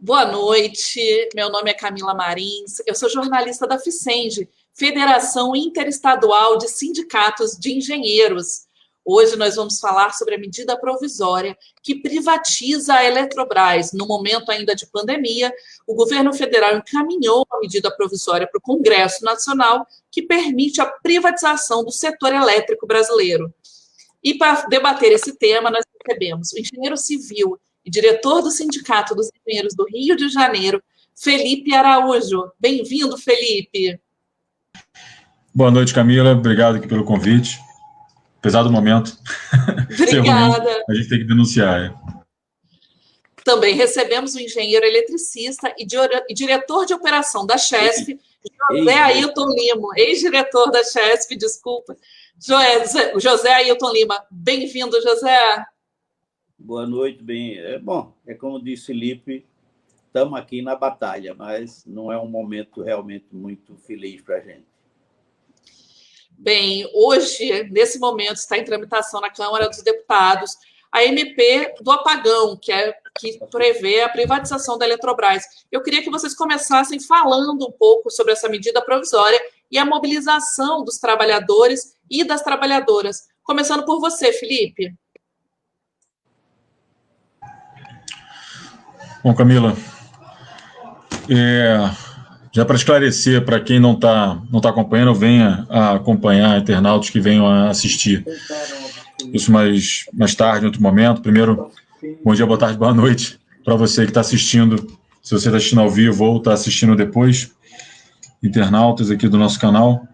Boa noite, meu nome é Camila Marins, eu sou jornalista da FICENG, Federação Interestadual de Sindicatos de Engenheiros. Hoje nós vamos falar sobre a medida provisória que privatiza a Eletrobras. No momento ainda de pandemia, o governo federal encaminhou uma medida provisória para o Congresso Nacional que permite a privatização do setor elétrico brasileiro. E para debater esse tema, nós recebemos o engenheiro civil e diretor do Sindicato dos Engenheiros do Rio de Janeiro, Felipe Araújo. Bem-vindo, Felipe. Boa noite, Camila. Obrigado aqui pelo convite. Apesar do momento. Obrigada. A gente tem que denunciar. Também recebemos o engenheiro eletricista e diretor de operação da Chesf, José Ailton Lima. Ex-diretor da Chesf, desculpa. José Ailton Lima. Bem-vindo, José. Boa noite, bom, como disse Felipe, estamos aqui na batalha, mas não é um momento realmente muito feliz para a gente. Bem, hoje, nesse momento, está em tramitação na Câmara dos Deputados a MP do apagão, que prevê a privatização da Eletrobras. Eu queria que vocês começassem falando um pouco sobre essa medida provisória e a mobilização dos trabalhadores e das trabalhadoras. Começando por você, Felipe. Bom, Camila, já para esclarecer, para quem não tá acompanhando, venha a acompanhar, internautas que venham a assistir isso mais tarde, em outro momento. Primeiro, bom dia, boa tarde, boa noite para você que está assistindo, se você está assistindo ao vivo ou está assistindo depois, internautas aqui do nosso canal.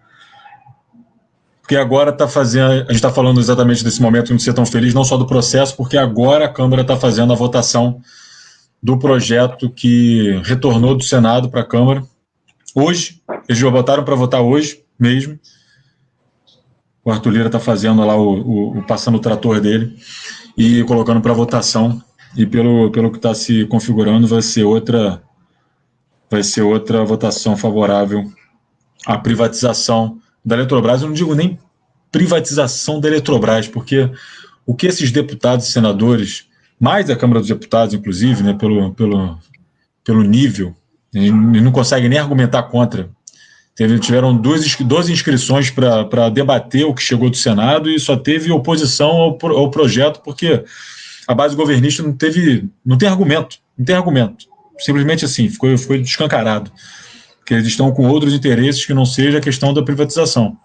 Porque agora a gente está falando exatamente desse momento de não ser tão feliz, não só do processo, porque agora a Câmara está fazendo a votação do projeto que retornou do Senado para a Câmara. Hoje, eles já botaram para votar hoje mesmo. O Arthur Lira está fazendo lá, passando o trator dele e colocando para votação. E pelo que está se configurando, vai ser outra votação favorável à privatização da Eletrobras. Eu não digo nem privatização da Eletrobras, porque o que esses deputados e senadores, mais a Câmara dos Deputados, inclusive, né, pelo nível, eles não conseguem nem argumentar contra. Tiveram 12 inscrições para debater o que chegou do Senado e só teve oposição ao projeto, porque a base governista não tem argumento. Simplesmente assim, ficou descancarado. Porque eles estão com outros interesses que não seja a questão da privatização.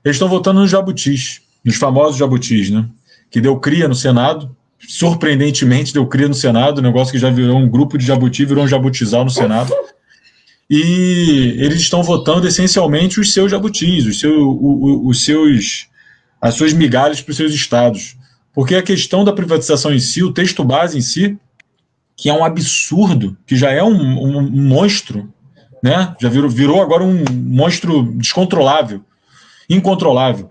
Eles estão votando nos jabutis, nos famosos jabutis, né, que deu cria no Senado. Surpreendentemente deu cria no Senado, negócio que já virou um grupo de jabuti, virou um jabutizal no Senado, e eles estão votando essencialmente os seus jabutis, as suas migalhas para os seus estados, porque a questão da privatização em si, o texto base em si, que é um absurdo, que já é um monstro, né? Já virou agora um monstro descontrolável, incontrolável,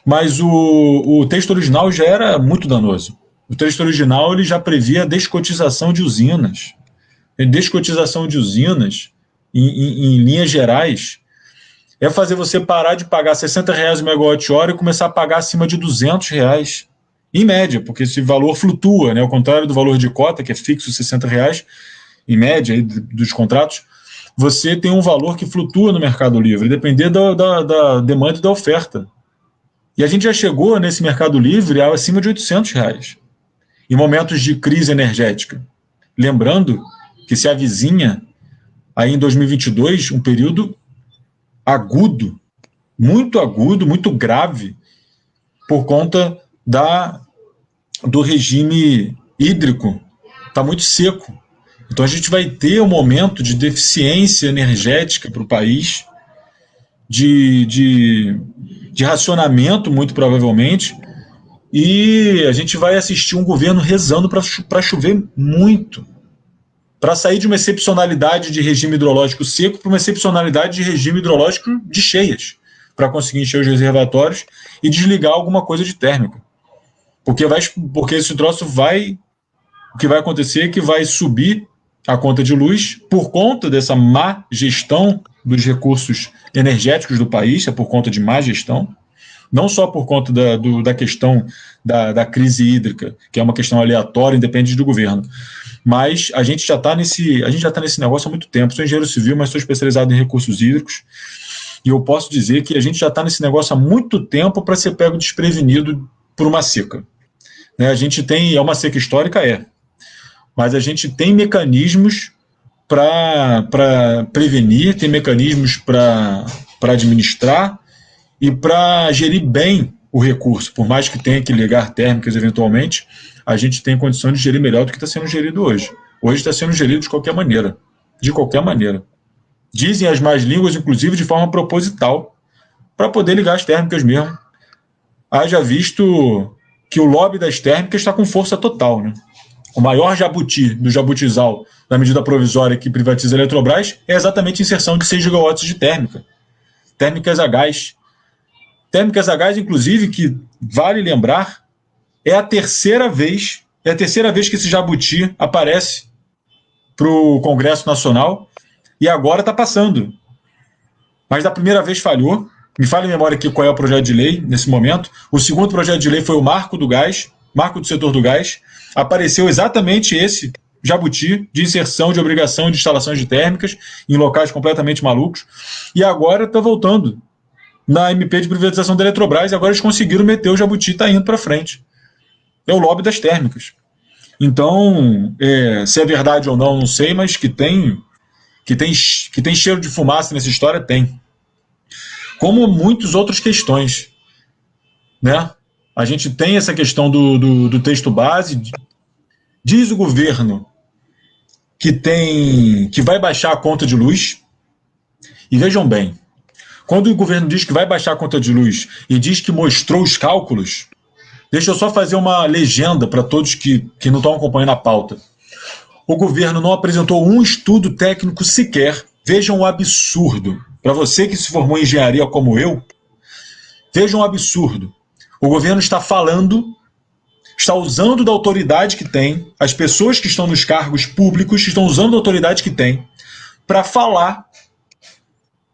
mas o texto original já era muito danoso. O texto original ele já previa a descotização de usinas. Descotização de usinas, em linhas gerais, é fazer você parar de pagar R$60 o megawatt-hora e começar a pagar acima de R$200, em média, porque esse valor flutua, né? Ao contrário do valor de cota, que é fixo R$60, em média, aí, dos contratos, você tem um valor que flutua no Mercado Livre, depender da demanda e da oferta. E a gente já chegou nesse Mercado Livre acima de R$800. Em momentos de crise energética. Lembrando que se avizinha aí em 2022 um período agudo, muito grave, por conta do regime hídrico. Está muito seco. Então a gente vai ter um momento de deficiência energética para o país, de racionamento, muito provavelmente, e a gente vai assistir um governo rezando para chover muito, para sair de uma excepcionalidade de regime hidrológico seco para uma excepcionalidade de regime hidrológico de cheias, para conseguir encher os reservatórios e desligar alguma coisa de térmica. Porque esse troço o que vai acontecer é que vai subir a conta de luz por conta dessa má gestão dos recursos energéticos do país, é por conta de má gestão, não só por conta da questão da crise hídrica, que é uma questão aleatória, independente do governo, mas a gente já está nesse negócio há muito tempo. Sou engenheiro civil, mas sou especializado em recursos hídricos, e eu posso dizer que a gente já está nesse negócio há muito tempo para ser pego desprevenido por uma seca. Né? A gente tem, é uma seca histórica, mas a gente tem mecanismos para prevenir, tem mecanismos para administrar e para gerir bem o recurso. Por mais que tenha que ligar térmicas eventualmente, a gente tem condição de gerir melhor do que está sendo gerido hoje. Hoje está sendo gerido de qualquer maneira. De qualquer maneira. Dizem as más línguas, inclusive, de forma proposital, para poder ligar as térmicas mesmo. Haja visto que o lobby das térmicas está com força total, né? O maior jabuti do jabutizal da medida provisória que privatiza a Eletrobras é exatamente a inserção de 6 gigawatts de térmica. Térmicas a gás. Térmicas a gás, inclusive, que vale lembrar, é a terceira vez que esse jabuti aparece para o Congresso Nacional e agora está passando. Mas da primeira vez falhou. Me fala em memória aqui qual é o projeto de lei nesse momento. O segundo projeto de lei foi o Marco do Gás, Marco do Setor do Gás. Apareceu exatamente esse jabuti de inserção de obrigação de instalações de térmicas em locais completamente malucos. E agora está voltando na MP de privatização da Eletrobras. E agora eles conseguiram meter o jabuti e está indo para frente. É o lobby das térmicas. Então, se é verdade ou não sei, mas que tem cheiro de fumaça nessa história, tem. Como muitas outras questões, né? A gente tem essa questão do texto base. Diz o governo que vai baixar a conta de luz. E vejam bem, quando o governo diz que vai baixar a conta de luz e diz que mostrou os cálculos, deixa eu só fazer uma legenda para todos que não estão acompanhando a pauta. O governo não apresentou um estudo técnico sequer. Vejam o absurdo. Para você que se formou em engenharia como eu, vejam o absurdo. O governo está usando da autoridade que tem, as pessoas que estão nos cargos públicos estão usando da autoridade que tem para falar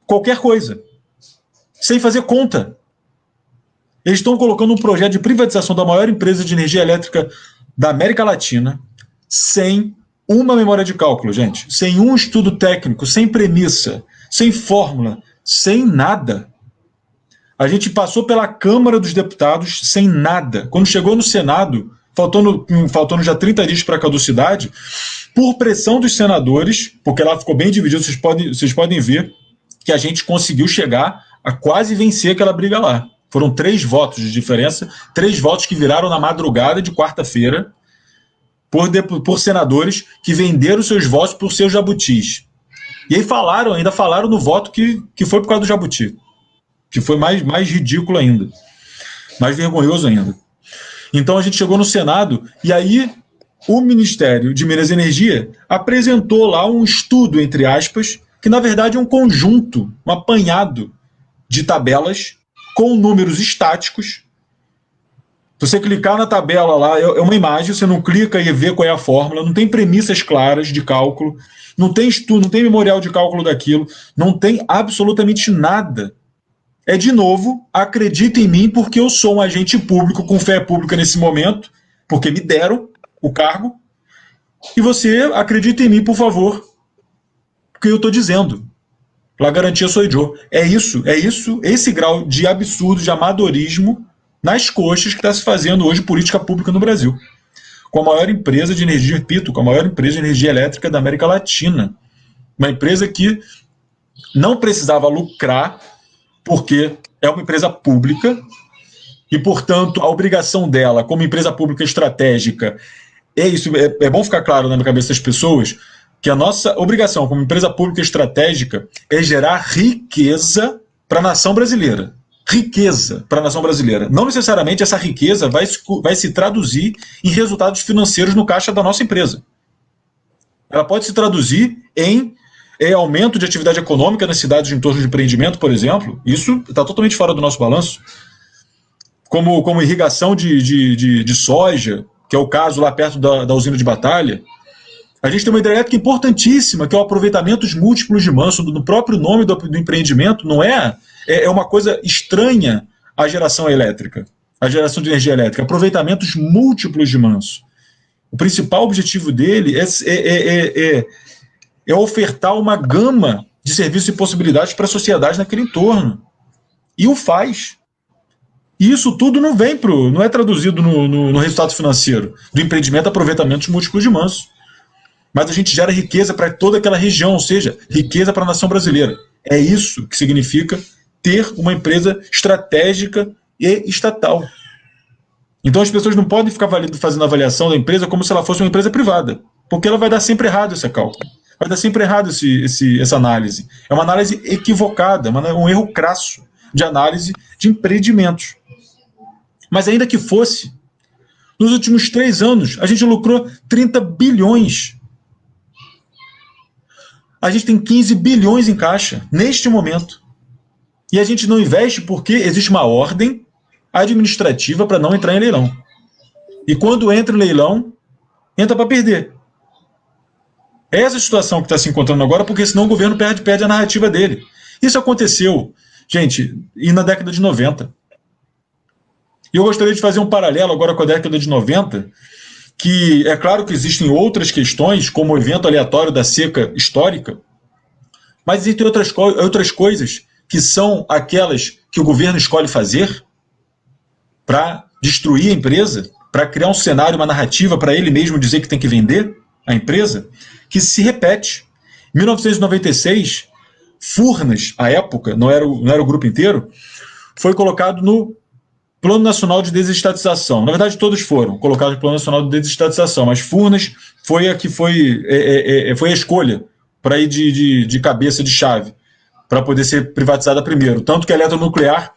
qualquer coisa, sem fazer conta. Eles estão colocando um projeto de privatização da maior empresa de energia elétrica da América Latina, sem uma memória de cálculo, gente, sem um estudo técnico, sem premissa, sem fórmula, sem nada. A gente passou pela Câmara dos Deputados sem nada. Quando chegou no Senado, faltando já 30 dias para a caducidade, por pressão dos senadores, porque lá ficou bem dividido, vocês podem ver que a gente conseguiu chegar a quase vencer aquela briga lá. Foram 3 votos de diferença, 3 votos que viraram na madrugada de quarta-feira por senadores que venderam seus votos por seus jabutis. E aí ainda falaram no voto que foi por causa do jabuti, que foi mais ridículo ainda, mais vergonhoso ainda. Então a gente chegou no Senado e aí o Ministério de Minas e Energia apresentou lá um estudo, entre aspas, que na verdade é um conjunto, um apanhado de tabelas com números estáticos. Se você clicar na tabela lá, é uma imagem, você não clica e vê qual é a fórmula, não tem premissas claras de cálculo, não tem estudo, não tem memorial de cálculo daquilo, não tem absolutamente nada. É, de novo, acredita em mim porque eu sou um agente público com fé pública nesse momento, porque me deram o cargo, e você acredita em mim, por favor, porque eu estou dizendo. La garantia sou eu. É isso, esse grau de absurdo, de amadorismo nas coxas que está se fazendo hoje política pública no Brasil. Com a maior empresa de energia, repito, com a maior empresa de energia elétrica da América Latina. Uma empresa que não precisava lucrar, porque é uma empresa pública e, portanto, a obrigação dela, como empresa pública estratégica, é isso. É bom ficar claro na cabeça das pessoas que a nossa obrigação como empresa pública estratégica é gerar riqueza para a nação brasileira. Riqueza para a nação brasileira. Não necessariamente essa riqueza vai se traduzir em resultados financeiros no caixa da nossa empresa. Ela pode se traduzir em aumento de atividade econômica nas cidades de entorno de empreendimento, por exemplo. Isso está totalmente fora do nosso balanço. Como irrigação de soja, que é o caso lá perto da usina de Batalha. A gente tem uma hidrelétrica importantíssima, que é o aproveitamento dos múltiplos de Manso, no próprio nome do empreendimento. Não é uma coisa estranha a geração elétrica, a geração de energia elétrica, aproveitamentos múltiplos de manso. O principal objetivo dele é ofertar uma gama de serviços e possibilidades para a sociedade naquele entorno. E o faz. E isso tudo não é traduzido no resultado financeiro do empreendimento aproveitamentos múltiplos de manso. Mas a gente gera riqueza para toda aquela região, ou seja, riqueza para a nação brasileira. É isso que significa ter uma empresa estratégica e estatal. Então as pessoas não podem ficar fazendo avaliação da empresa como se ela fosse uma empresa privada, porque ela vai dar sempre errado esse cálculo. Vai dar sempre errado essa análise. É uma análise equivocada, um erro crasso de análise de empreendimentos. Mas ainda que fosse, nos últimos 3 anos, a gente lucrou 30 bilhões. A gente tem 15 bilhões em caixa, neste momento. E a gente não investe porque existe uma ordem administrativa para não entrar em leilão. E quando entra em leilão, entra para perder. É essa situação que está se encontrando agora, porque senão o governo perde a narrativa dele. Isso aconteceu, gente, na década de 90. E eu gostaria de fazer um paralelo agora com a década de 90, que é claro que existem outras questões, como o evento aleatório da seca histórica, mas existem outras coisas que são aquelas que o governo escolhe fazer para destruir a empresa, para criar um cenário, uma narrativa, para ele mesmo dizer que tem que vender a empresa, que se repete. Em 1996, Furnas, à época, não era o grupo inteiro, foi colocado no Plano Nacional de Desestatização. Na verdade, todos foram colocados no Plano Nacional de Desestatização, mas Furnas foi a que foi a escolha para ir de cabeça de chave, para poder ser privatizada primeiro. Tanto que a Eletronuclear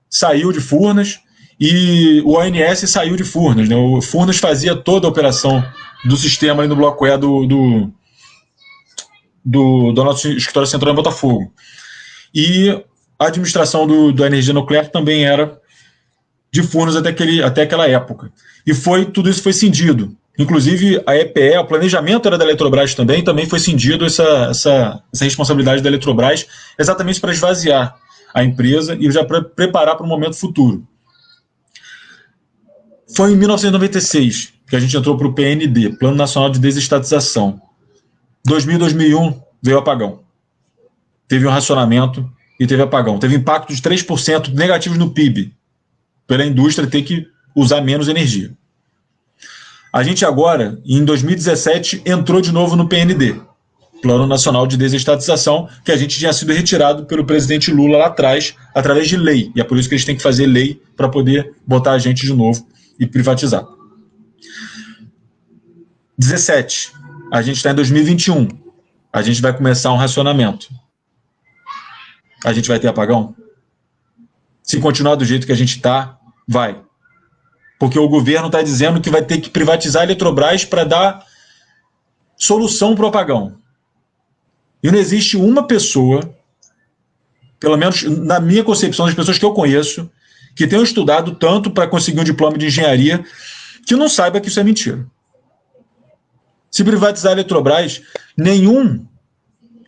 saiu de Furnas e o ONS saiu de Furnas. Né? O Furnas fazia toda a operação do sistema ali no bloco E do nosso escritório central em Botafogo. E a administração da energia nuclear também era de Furnas até aquela época. E tudo isso foi cindido. Inclusive, a EPE, o planejamento era da Eletrobras também foi cindido essa responsabilidade da Eletrobras, exatamente para esvaziar a empresa e já para preparar para um momento futuro. Foi em 1996 que a gente entrou para o PND, Plano Nacional de Desestatização. 2000, 2001 veio o apagão. Teve um racionamento e teve apagão. Teve impacto de 3% negativos no PIB, pela indústria ter que usar menos energia. A gente agora, em 2017, entrou de novo no PND, Plano Nacional de Desestatização, que a gente tinha sido retirado pelo presidente Lula lá atrás, através de lei. E é por isso que eles têm que fazer lei para poder botar a gente de novo e privatizar. 17. A gente está em 2021. A gente vai começar um racionamento. A gente vai ter apagão? Se continuar do jeito que a gente está, vai. Porque o governo está dizendo que vai ter que privatizar a Eletrobras para dar solução para o apagão. E não existe uma pessoa, pelo menos na minha concepção, das pessoas que eu conheço, que tenham estudado tanto para conseguir um diploma de engenharia, que não saiba que isso é mentira. Se privatizar a Eletrobras, nenhum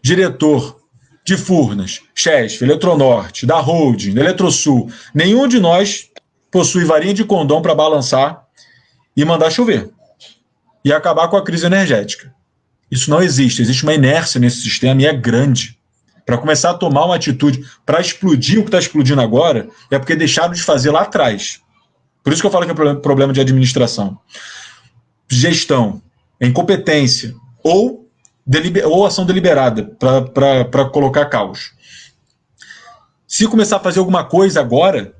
diretor de Furnas, Chesf, Eletronorte, da Holding, da Eletrosul, nenhum de nós possui varinha de condom para balançar e mandar chover e acabar com a crise energética. Isso não existe. Existe uma inércia nesse sistema e é grande. Para começar a tomar uma atitude para explodir o que está explodindo agora, é porque deixaram de fazer lá atrás. Por isso que eu falo que é problema de administração. Gestão, incompetência ou ação deliberada para colocar caos. Se começar a fazer alguma coisa agora,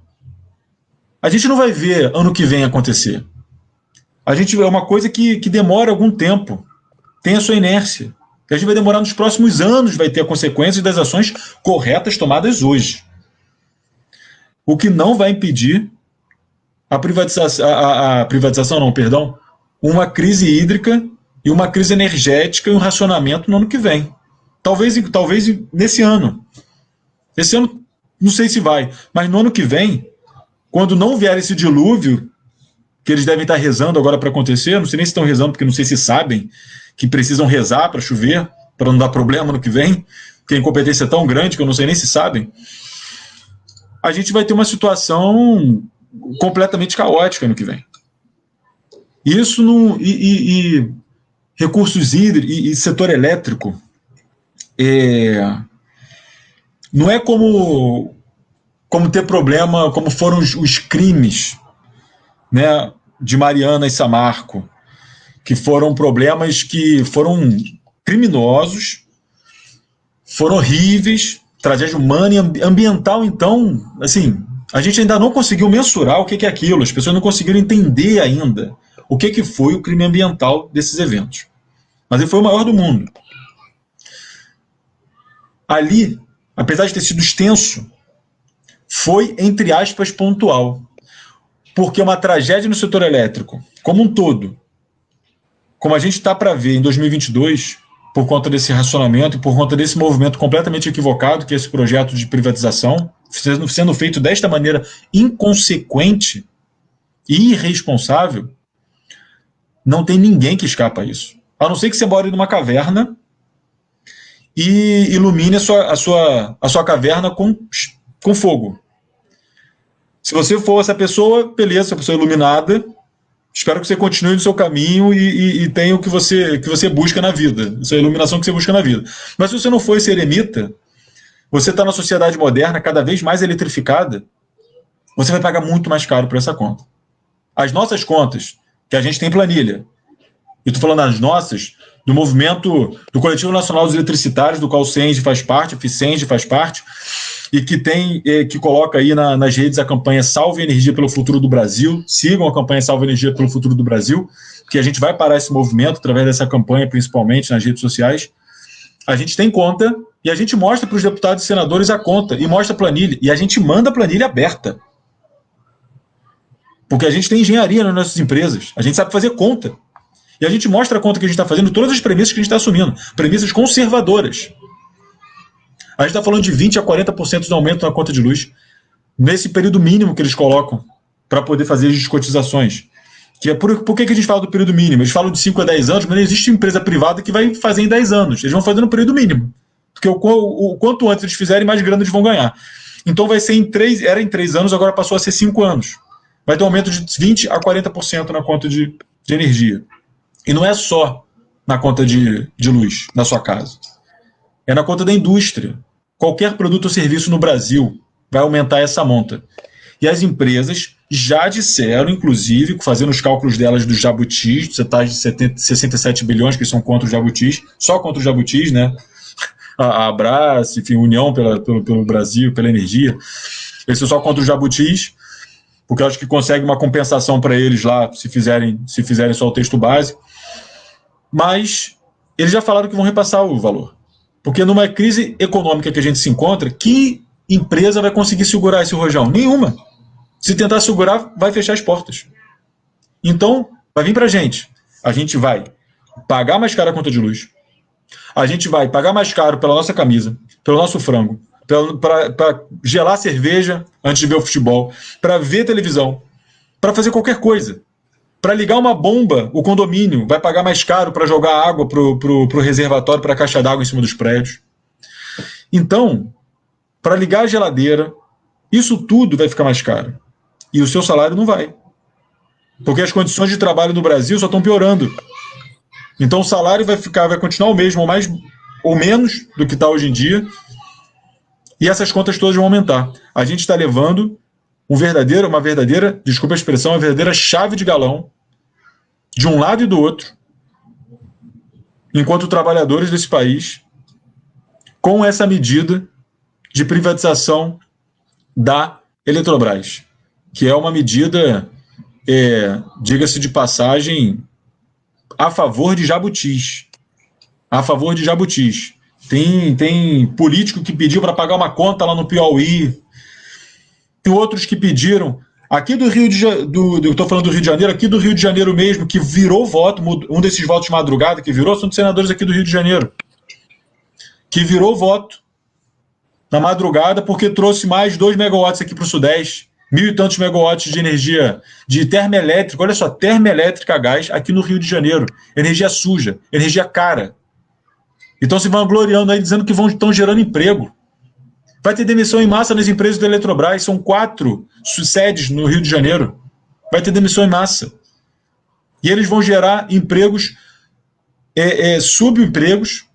a gente não vai ver ano que vem acontecer. É uma coisa que demora algum tempo, tem a sua inércia. A gente vai demorar nos próximos anos, vai ter a consequência das ações corretas tomadas hoje. O que não vai impedir uma crise hídrica e uma crise energética e um racionamento no ano que vem. Talvez nesse ano. Esse ano, não sei se vai, mas no ano que vem, quando não vier esse dilúvio, que eles devem estar rezando agora para acontecer, não sei nem se estão rezando, porque não sei se sabem que precisam rezar para chover, para não dar problema no que vem, porque a incompetência é tão grande que eu não sei nem se sabem. a gente vai ter uma situação completamente caótica no que vem. Isso não... recursos hídricos e setor elétrico não é como ter problema, como foram os crimes, né, de Mariana e Samarco, que foram problemas que foram criminosos, foram horríveis, tragédia humana e ambiental. Então, assim, a gente ainda não conseguiu mensurar o que é aquilo, as pessoas não conseguiram entender ainda o que foi o crime ambiental desses eventos. Mas ele foi o maior do mundo. Ali, apesar de ter sido extenso, foi, entre aspas, pontual. Porque uma tragédia no setor elétrico, como um todo, como a gente está para ver em 2022, por conta desse racionamento e por conta desse movimento completamente equivocado, que é esse projeto de privatização, sendo feito desta maneira inconsequente e irresponsável, não tem ninguém que escapa a isso. A não ser que você more numa caverna e ilumine a sua caverna com fogo. Se você for essa pessoa, beleza, essa pessoa iluminada, espero que você continue no seu caminho e tenha o que você busca na vida, essa iluminação que você busca na vida. Mas se você não for esse eremita, você está na sociedade moderna, cada vez mais eletrificada, você vai pagar muito mais caro por essa conta. As nossas contas, que a gente tem planilha, e estou falando as nossas, do movimento do Coletivo Nacional dos Eletricitários, do qual o CENG faz parte, a FICENG faz parte, e que coloca aí nas redes a campanha Salve Energia pelo Futuro do Brasil. Sigam a campanha Salve Energia pelo Futuro do Brasil, que a gente vai parar esse movimento através dessa campanha, principalmente nas redes sociais. A gente tem conta e a gente mostra para os deputados e senadores a conta e mostra a planilha. E a gente manda a planilha aberta. Porque a gente tem engenharia nas nossas empresas. A gente sabe fazer conta. E a gente mostra a conta que a gente está fazendo, todas as premissas que a gente está assumindo. Premissas conservadoras. A gente está falando de 20% a 40% do aumento na conta de luz, nesse período mínimo que eles colocam para poder fazer as descotizações. Que é por que a gente fala do período mínimo? Eles falam de 5 a 10 anos, mas não existe empresa privada que vai fazer em 10 anos. Eles vão fazer no período mínimo. Porque o quanto antes eles fizerem, mais grana eles vão ganhar. Então vai ser era em 3 anos, agora passou a ser 5 anos. Vai ter um aumento de 20% a 40% na conta de energia. E não é só na conta de luz da sua casa. É na conta da indústria. Qualquer produto ou serviço no Brasil vai aumentar essa monta. E as empresas já disseram, inclusive, fazendo os cálculos delas dos jabutis, você está de 67 bilhões que são contra os jabutis, só contra os jabutis, né? A Abras, enfim, União pelo Brasil, pela energia, eles são só contra os jabutis, porque eu acho que consegue uma compensação para eles lá, se fizerem só o texto base. Mas eles já falaram que vão repassar o valor. Porque numa crise econômica que a gente se encontra, que empresa vai conseguir segurar esse rojão? Nenhuma. Se tentar segurar, vai fechar as portas. Então, vai vir para a gente. A gente vai pagar mais caro a conta de luz. A gente vai pagar mais caro pela nossa camisa, pelo nosso frango, para gelar cerveja antes de ver o futebol, para ver televisão, para fazer qualquer coisa. Para ligar uma bomba, o condomínio vai pagar mais caro para jogar água pro reservatório, para a caixa d'água em cima dos prédios. Então, para ligar a geladeira, isso tudo vai ficar mais caro. E o seu salário não vai. Porque as condições de trabalho no Brasil só estão piorando. Então o salário vai continuar o mesmo, ou menos do que está hoje em dia. E essas contas todas vão aumentar. A gente está levando uma verdadeira, desculpa a expressão, uma verdadeira chave de galão de um lado e do outro, enquanto trabalhadores desse país, com essa medida de privatização da Eletrobras, que é uma medida, diga-se de passagem, a favor de jabutis. A favor de jabutis. Tem político que pediu para pagar uma conta lá no Piauí. Tem outros que pediram. Aqui do Rio de Janeiro, eu estou falando do Rio de Janeiro, aqui do Rio de Janeiro mesmo, que virou voto, um desses votos de madrugada que virou, são dos senadores aqui do Rio de Janeiro. Que virou voto na madrugada porque trouxe mais 2 megawatts aqui para o Sudeste. 1.000 e tantos megawatts de energia de termoelétrica, olha só, termoelétrica a gás aqui no Rio de Janeiro. Energia suja, energia cara. Então se vão gloriando aí, dizendo que estão gerando emprego. Vai ter demissão em massa nas empresas da Eletrobras, são 4 sedes no Rio de Janeiro. Vai ter demissão em massa. E eles vão gerar empregos, subempregos,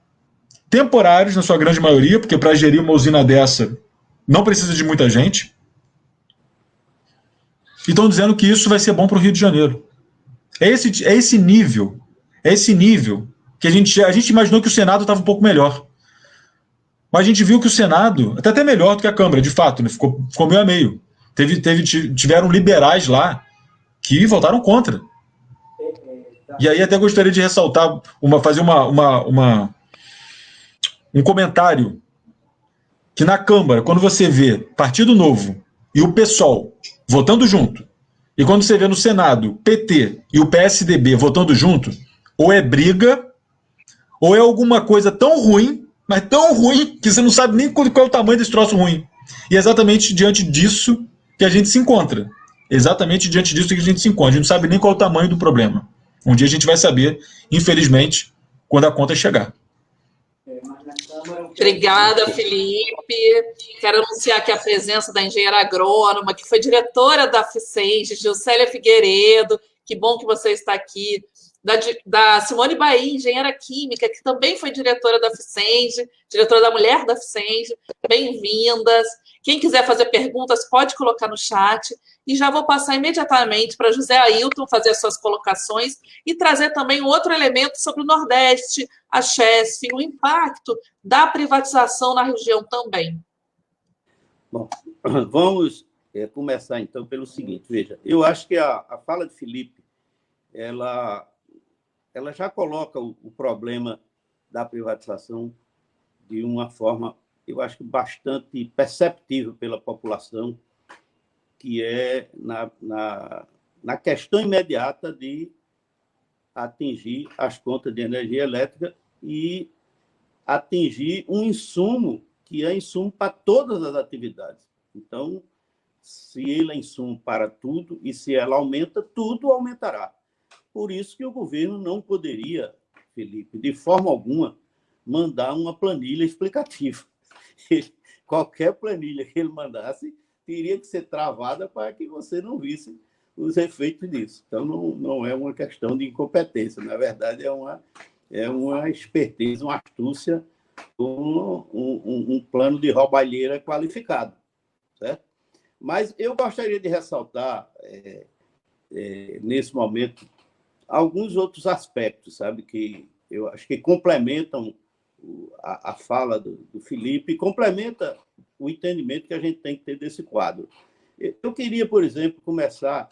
temporários, na sua grande maioria, porque para gerir uma usina dessa não precisa de muita gente. E estão dizendo que isso vai ser bom para o Rio de Janeiro. É esse nível que a gente imaginou que o Senado estava um pouco melhor. Mas a gente viu que o Senado, até melhor do que a Câmara, de fato, né? Ficou meio a meio. Tiveram liberais lá que votaram contra. E aí até gostaria de ressaltar, fazer um comentário, que na Câmara, quando você vê Partido Novo e o PSOL votando junto, e quando você vê no Senado PT e o PSDB votando junto, ou é briga, ou é alguma coisa tão ruim, mas tão ruim, que você não sabe nem qual é o tamanho desse troço ruim. E é exatamente diante disso que a gente se encontra. Exatamente diante disso que a gente se encontra. A gente não sabe nem qual é o tamanho do problema. Um dia a gente vai saber, infelizmente, quando a conta chegar. Obrigada, Felipe. Quero anunciar aqui a presença da engenheira agrônoma, que foi diretora da Ficenge, Gilcélia Figueiredo. Que bom que você está aqui. Da Simone Bahia, engenheira química, que também foi diretora da Ficenge, diretora da Mulher da Ficenge. Bem-vindas. Quem quiser fazer perguntas, pode colocar no chat. E já vou passar imediatamente para José Ailton fazer as suas colocações e trazer também outro elemento sobre o Nordeste, a Chesf, o impacto da privatização na região também. Bom, vamos começar, então, pelo seguinte. Veja, eu acho que a fala de Felipe, ela já coloca o problema da privatização de uma forma, eu acho que bastante perceptível pela população, que é na questão imediata de atingir as contas de energia elétrica e atingir um insumo que é insumo para todas as atividades. Então, se ele é insumo para tudo e se ela aumenta, tudo aumentará. Por isso que o governo não poderia, Felipe, de forma alguma, mandar uma planilha explicativa. Qualquer planilha que ele mandasse teria que ser travada para que você não visse os efeitos disso. Então, não é uma questão de incompetência. Na verdade, é uma esperteza, uma astúcia, um plano de roubalheira qualificado. Certo? Mas eu gostaria de ressaltar, nesse momento, alguns outros aspectos, sabe, que eu acho que complementam a fala do Felipe e complementa o entendimento que a gente tem que ter desse quadro. Eu queria, por exemplo, começar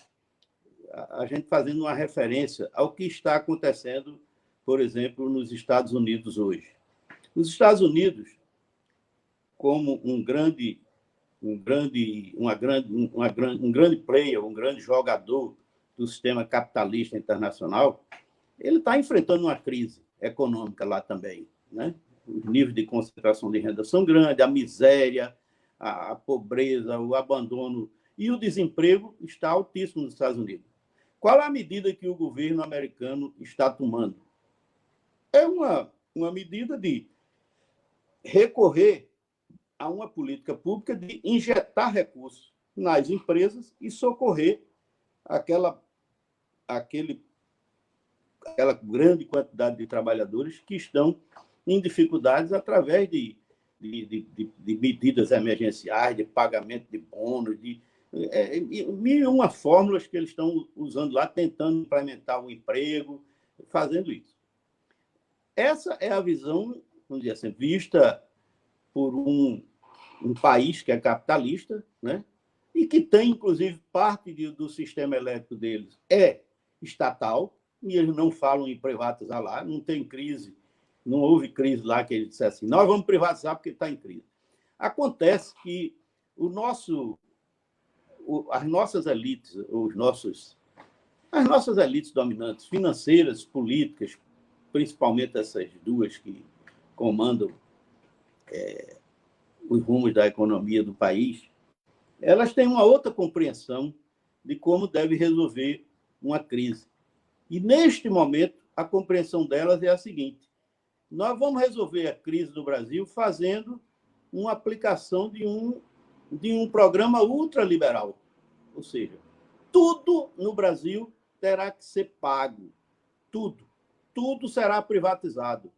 a gente fazendo uma referência ao que está acontecendo, por exemplo, nos Estados Unidos hoje. Nos Estados Unidos, como um grande player, um grande jogador do sistema capitalista internacional, ele está enfrentando uma crise econômica lá também, né? Os níveis de concentração de renda são grandes, a miséria, a pobreza, o abandono e o desemprego está altíssimo nos Estados Unidos. Qual é a medida que o governo americano está tomando? É uma medida de recorrer a uma política pública de injetar recursos nas empresas e socorrer aquela grande quantidade de trabalhadores que estão em dificuldades através de medidas emergenciais, de pagamento de bônus, de mil e uma fórmulas que eles estão usando lá, tentando implementar o emprego, fazendo isso. Essa é a visão, vamos dizer assim, vista por um país que é capitalista, né? E que tem, inclusive, parte do sistema elétrico deles é estatal, e eles não falam em privatizar lá, não tem crise, não houve crise lá que eles dissessem assim, nós vamos privatizar porque está em crise. Acontece que as nossas elites, as nossas elites dominantes, financeiras, políticas, principalmente essas duas que comandam os rumos da economia do país, elas têm uma outra compreensão de como deve resolver uma crise. E, neste momento, a compreensão delas é a seguinte: nós vamos resolver a crise do Brasil fazendo uma aplicação de um programa ultraliberal. Ou seja, tudo no Brasil terá que ser pago. Tudo. Tudo será privatizado.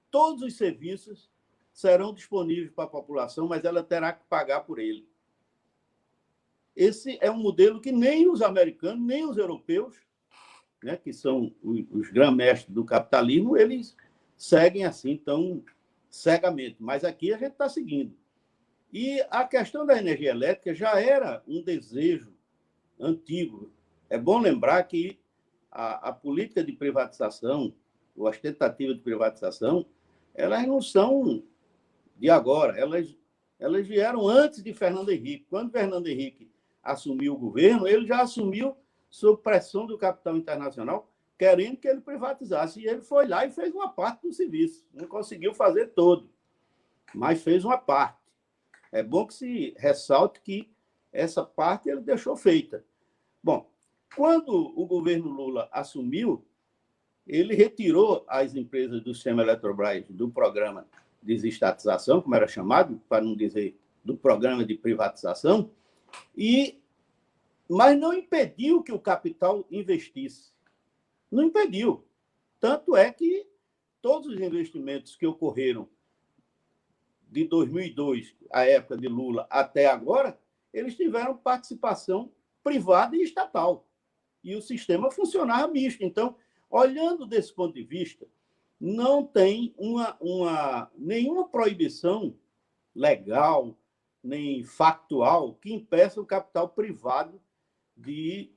Todos os serviços serão disponíveis para a população, mas ela terá que pagar por ele. Esse é um modelo que nem os americanos, nem os europeus, né, que são os grã-mestres do capitalismo, eles seguem assim tão cegamente. Mas aqui a gente está seguindo. E a questão da energia elétrica já era um desejo antigo. É bom lembrar que a política de privatização, ou as tentativas de privatização, elas não são de agora, elas vieram antes de Fernando Henrique. Quando Fernando Henrique assumiu o governo, ele já assumiu sob pressão do capital internacional, querendo que ele privatizasse. E ele foi lá e fez uma parte do serviço. Não conseguiu fazer todo, mas fez uma parte. É bom que se ressalte que essa parte ele deixou feita. Bom, quando o governo Lula assumiu, ele retirou as empresas do sistema Eletrobras do programa de desestatização, como era chamado, para não dizer do programa de privatização, mas não impediu que o capital investisse. Não impediu. Tanto é que todos os investimentos que ocorreram de 2002, a época de Lula, até agora, eles tiveram participação privada e estatal. E o sistema funcionava misto. Então, olhando desse ponto de vista, não tem nenhuma proibição legal, nem factual, que impeça o capital privado de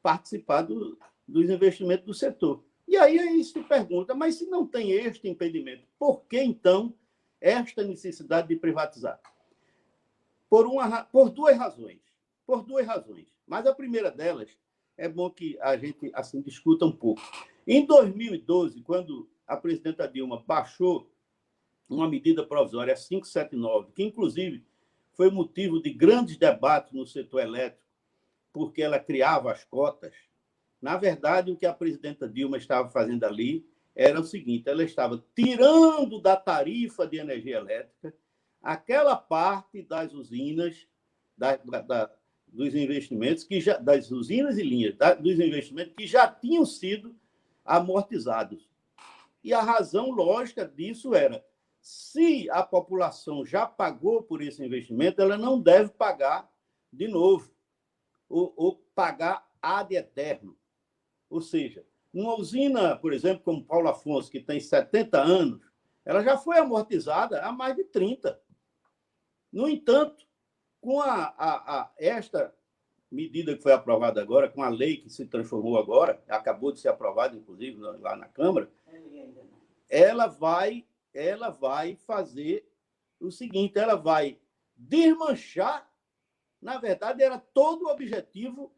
participar dos investimentos do setor. E aí se pergunta, mas se não tem este impedimento, por que, então, esta necessidade de privatizar? Por duas razões. Por duas razões. Mas a primeira delas, é bom que a gente assim discuta um pouco. Em 2012, quando a presidenta Dilma baixou uma medida provisória 579, que, inclusive, foi motivo de grandes debates no setor elétrico, porque ela criava as cotas, na verdade, o que a presidenta Dilma estava fazendo ali era o seguinte: ela estava tirando da tarifa de energia elétrica aquela parte das usinas, dos investimentos, das usinas e linhas, dos investimentos que já tinham sido amortizados. E a razão lógica disso era: se a população já pagou por esse investimento, ela não deve pagar de novo, ou pagar ad eterno. Ou seja, uma usina, por exemplo, como Paulo Afonso, que tem 70 anos, ela já foi amortizada há mais de 30. No entanto, com esta medida que foi aprovada agora, com a lei que se transformou agora, acabou de ser aprovada, inclusive, lá na Câmara, ela vai fazer o seguinte: ela vai desmanchar. Na verdade, era todo o objetivo,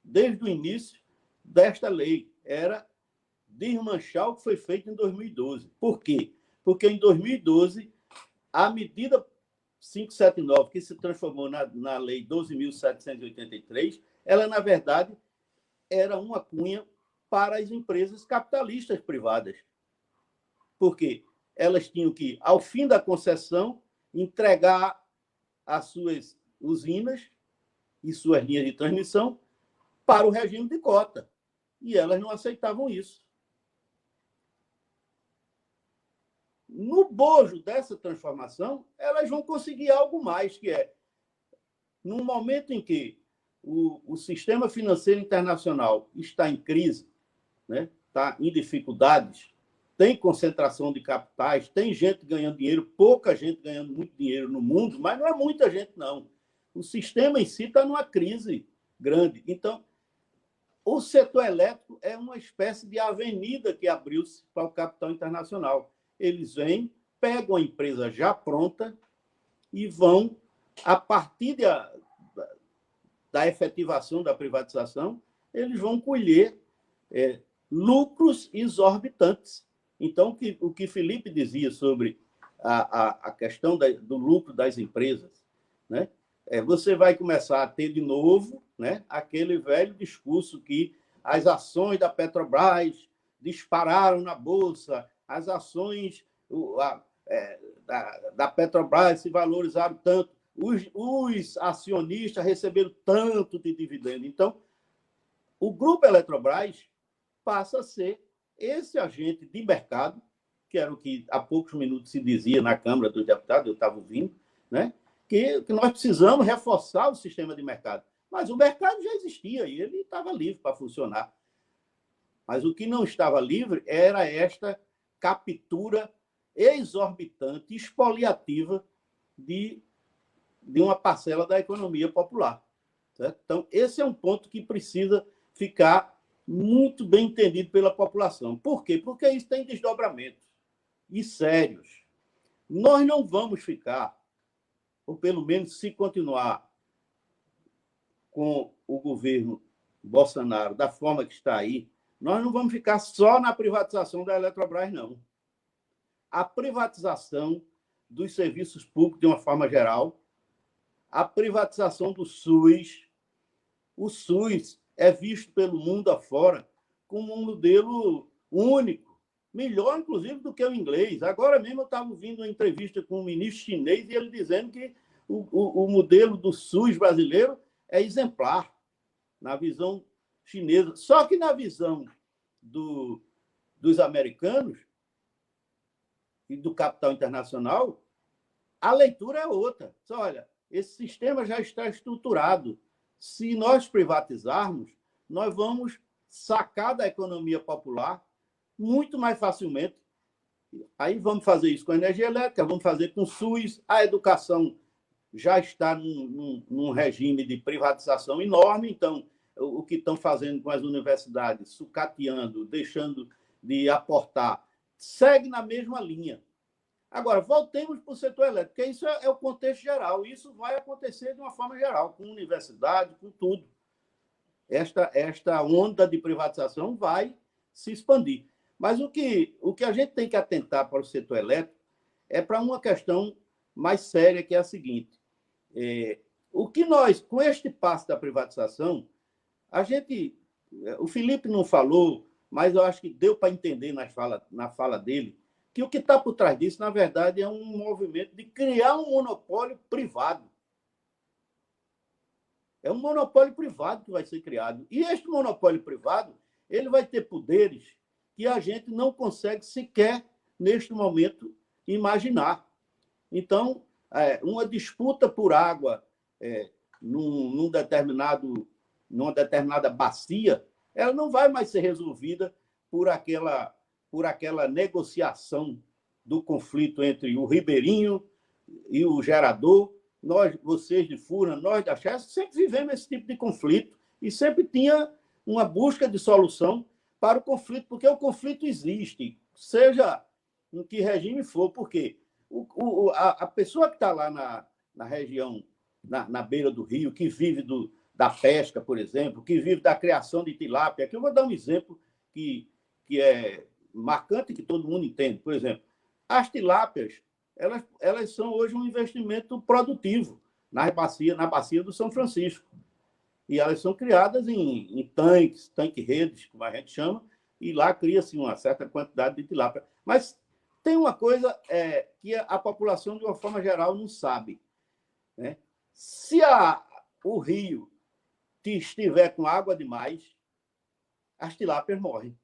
desde o início desta lei, era desmanchar o que foi feito em 2012. Por quê? Porque em 2012, a medida 579, que se transformou na Lei 12.783, ela, na verdade, era uma cunha para as empresas capitalistas privadas. Porque elas tinham que, ao fim da concessão, entregar as suas usinas e suas linhas de transmissão para o regime de cota. E elas não aceitavam isso. No bojo dessa transformação, elas vão conseguir algo mais, que é, no momento em que o sistema financeiro internacional está em crise, né, está em dificuldades, tem concentração de capitais, tem gente ganhando dinheiro, pouca gente ganhando muito dinheiro no mundo, mas não é muita gente, não. O sistema em si está numa crise grande. Então, o setor elétrico é uma espécie de avenida que abriu-se para o capital internacional. Eles vêm, pegam a empresa já pronta e vão, a partir da efetivação da privatização, eles vão colher lucros exorbitantes. Então, o que Felipe dizia sobre a questão do lucro das empresas, né? Você vai começar a ter de novo, né, aquele velho discurso que as ações da Petrobras dispararam na Bolsa, as ações, da Petrobras se valorizaram tanto, os acionistas receberam tanto de dividendo. Então, o Grupo Eletrobras passa a ser esse agente de mercado, que era o que há poucos minutos se dizia na Câmara dos Deputados, eu estava ouvindo, né? que nós precisamos reforçar o sistema de mercado. Mas o mercado já existia e ele estava livre para funcionar. Mas o que não estava livre era esta captura exorbitante, expoliativa de uma parcela da economia popular. Certo? Então, esse é um ponto que precisa ficar muito bem entendido pela população. Por quê? Porque isso tem desdobramentos e sérios. Nós não vamos ficar, ou pelo menos se continuar com o governo Bolsonaro da forma que está aí, nós não vamos ficar só na privatização da Eletrobras, não. A privatização dos serviços públicos de uma forma geral, a privatização do SUS. O SUS é visto pelo mundo afora como um modelo único, melhor, inclusive, do que o inglês. Agora mesmo eu estava ouvindo uma entrevista com um ministro chinês e ele dizendo que o modelo do SUS brasileiro é exemplar na visão chinesa. Só que na visão dos americanos e do capital internacional, a leitura é outra. Só, olha, esse sistema já está estruturado. Se nós privatizarmos, nós vamos sacar da economia popular muito mais facilmente. Aí vamos fazer isso com a energia elétrica, vamos fazer com o SUS, a educação já está num regime de privatização enorme, então o que estão fazendo com as universidades, sucateando, deixando de aportar, segue na mesma linha. Agora, voltemos para o setor elétrico, porque isso é o contexto geral, isso vai acontecer de uma forma geral, com universidade, com tudo. Esta onda de privatização vai se expandir. Mas o que a gente tem que atentar para o setor elétrico é para uma questão mais séria, que é a seguinte. O que nós, com este passo da privatização, o Felipe não falou, mas eu acho que deu para entender na fala dele, que o que está por trás disso, na verdade, é um movimento de criar um monopólio privado. É um monopólio privado que vai ser criado. E este monopólio privado, ele vai ter poderes que a gente não consegue sequer, neste momento, imaginar. Então, uma disputa por água numa determinada bacia, ela não vai mais ser resolvida por aquela negociação do conflito entre o ribeirinho e o gerador. Vocês de Furna, nós da Chesf, sempre vivemos esse tipo de conflito e sempre tinha uma busca de solução para o conflito, porque o conflito existe, seja em que regime for, porque a pessoa que está lá na região, na beira do rio, que vive da pesca, por exemplo, que vive da criação de tilápia, aqui eu vou dar um exemplo que é marcante, que todo mundo entende. Por exemplo, as tilápias, elas são hoje um investimento produtivo na bacia do São Francisco. E elas são criadas em tanque-redes, como a gente chama, e lá cria-se uma certa quantidade de tilápia. Mas tem uma coisa que a população, de uma forma geral, não sabe. Né? Se o rio estiver com água demais, as tilápias morrem.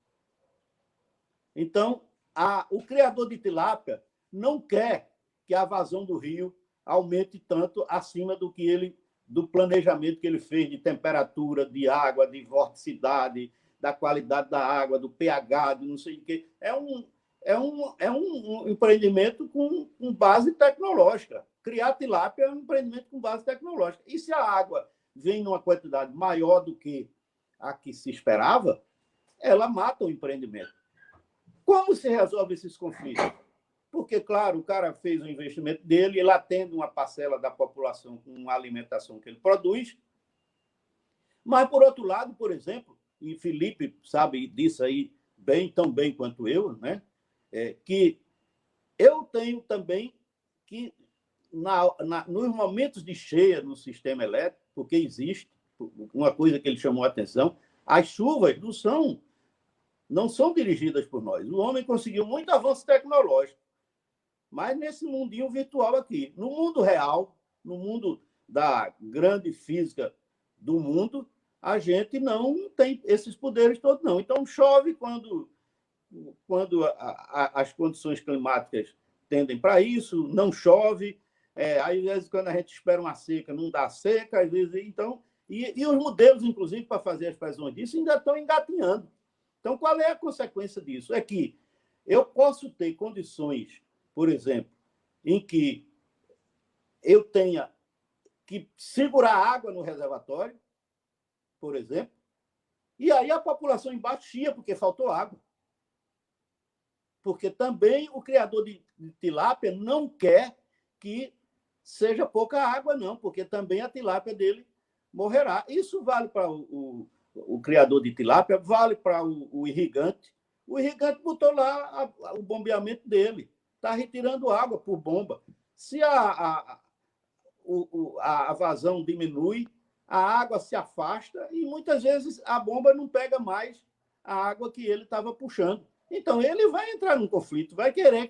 Então, o criador de tilápia não quer que a vazão do rio aumente tanto acima do planejamento que ele fez de temperatura, de água, de vorticidade, da qualidade da água, do pH, de não sei o quê. É um empreendimento com base tecnológica. Criar tilápia é um empreendimento com base tecnológica. E se a água vem numa quantidade maior do que a que se esperava, ela mata o empreendimento. Como se resolve esses conflitos? Porque, claro, o cara fez o investimento dele, ele atende uma parcela da população com a alimentação que ele produz. Mas, por outro lado, por exemplo, e Felipe sabe disso aí tão bem quanto eu, né? Que eu tenho também que, nos momentos de cheia no sistema elétrico, porque existe uma coisa que ele chamou a atenção, as chuvas não são dirigidas por nós. O homem conseguiu muito avanço tecnológico, mas nesse mundinho virtual aqui. No mundo real, no mundo da grande física do mundo, a gente não tem esses poderes todos, não. Então, chove quando as condições climáticas tendem para isso, não chove. Às vezes, quando a gente espera uma seca, não dá seca, às vezes. Então, e os modelos, inclusive, para fazer as previsões disso, ainda estão engatinhando. Então, qual é a consequência disso? É que eu posso ter condições, por exemplo, em que eu tenha que segurar água no reservatório, por exemplo, e aí a população embaixo chia porque faltou água. Porque também o criador de tilápia não quer que seja pouca água, não, porque também a tilápia dele morrerá. Isso vale para o criador de tilápia, vale para o irrigante. O irrigante botou lá o bombeamento dele, está retirando água por bomba. Se a vazão diminui, a água se afasta e muitas vezes a bomba não pega mais a água que ele estava puxando. Então, ele vai entrar num conflito, vai querer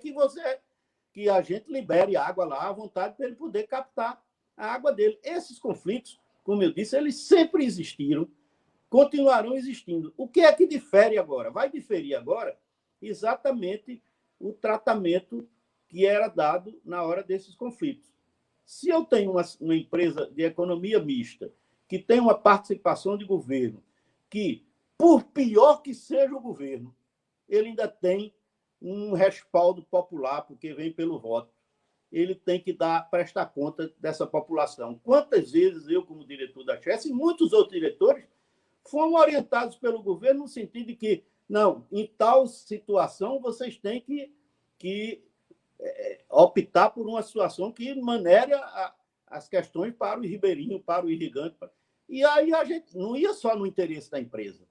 que a gente libere água lá à vontade para ele poder captar a água dele. Esses conflitos, como eu disse, eles sempre existiram, continuarão existindo. O que é que difere agora? Vai diferir agora exatamente o tratamento que era dado na hora desses conflitos. Se eu tenho uma empresa de economia mista que tem uma participação de governo, que, por pior que seja o governo, ele ainda tem um respaldo popular, porque vem pelo voto. Ele tem que prestar conta dessa população. Quantas vezes eu, como diretor da Chess, e muitos outros diretores, foram orientados pelo governo no sentido de que, não, em tal situação, vocês têm que optar por uma situação que manere as questões para o ribeirinho, para o irrigante. E aí a gente não ia só no interesse da empresa.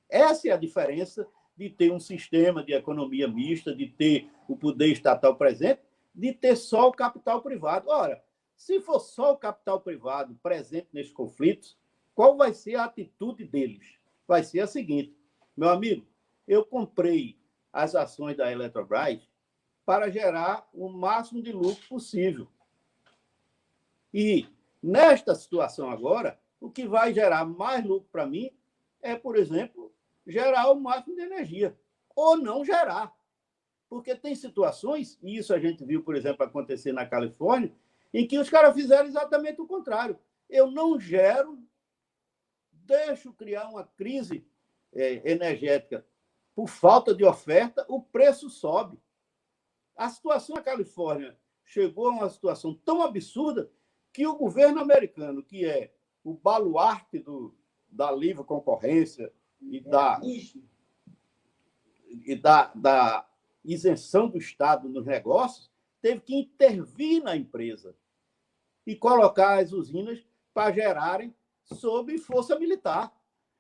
Essa é a diferença de ter um sistema de economia mista, de ter o poder estatal presente, de ter só o capital privado. Ora, se for só o capital privado presente nesses conflitos, qual vai ser a atitude deles? Vai ser a seguinte: meu amigo, eu comprei as ações da Eletrobras para gerar o máximo de lucro possível. E, nesta situação agora, o que vai gerar mais lucro para mim é, por exemplo, gerar o máximo de energia, ou não gerar. Porque tem situações, e isso a gente viu, por exemplo, acontecer na Califórnia, em que os caras fizeram exatamente o contrário. Eu não gero, deixo criar uma crise energética por falta de oferta, o preço sobe. A situação na Califórnia chegou a uma situação tão absurda que o governo americano, que é o baluarte da livre concorrência e da isenção do Estado nos negócios, teve que intervir na empresa e colocar as usinas para gerarem sob força militar.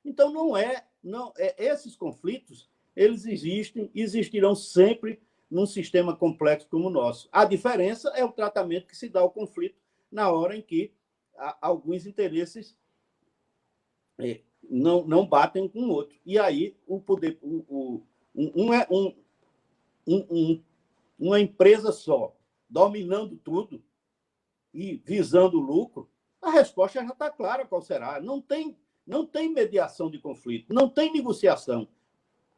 Então, esses conflitos, eles existirão sempre num sistema complexo como o nosso. A diferença é o tratamento que se dá ao conflito na hora em que alguns interesses não batem um com o outro. E aí o poder, uma empresa só dominando tudo e visando o lucro, a resposta já está clara qual será. Não tem mediação de conflito, não tem negociação.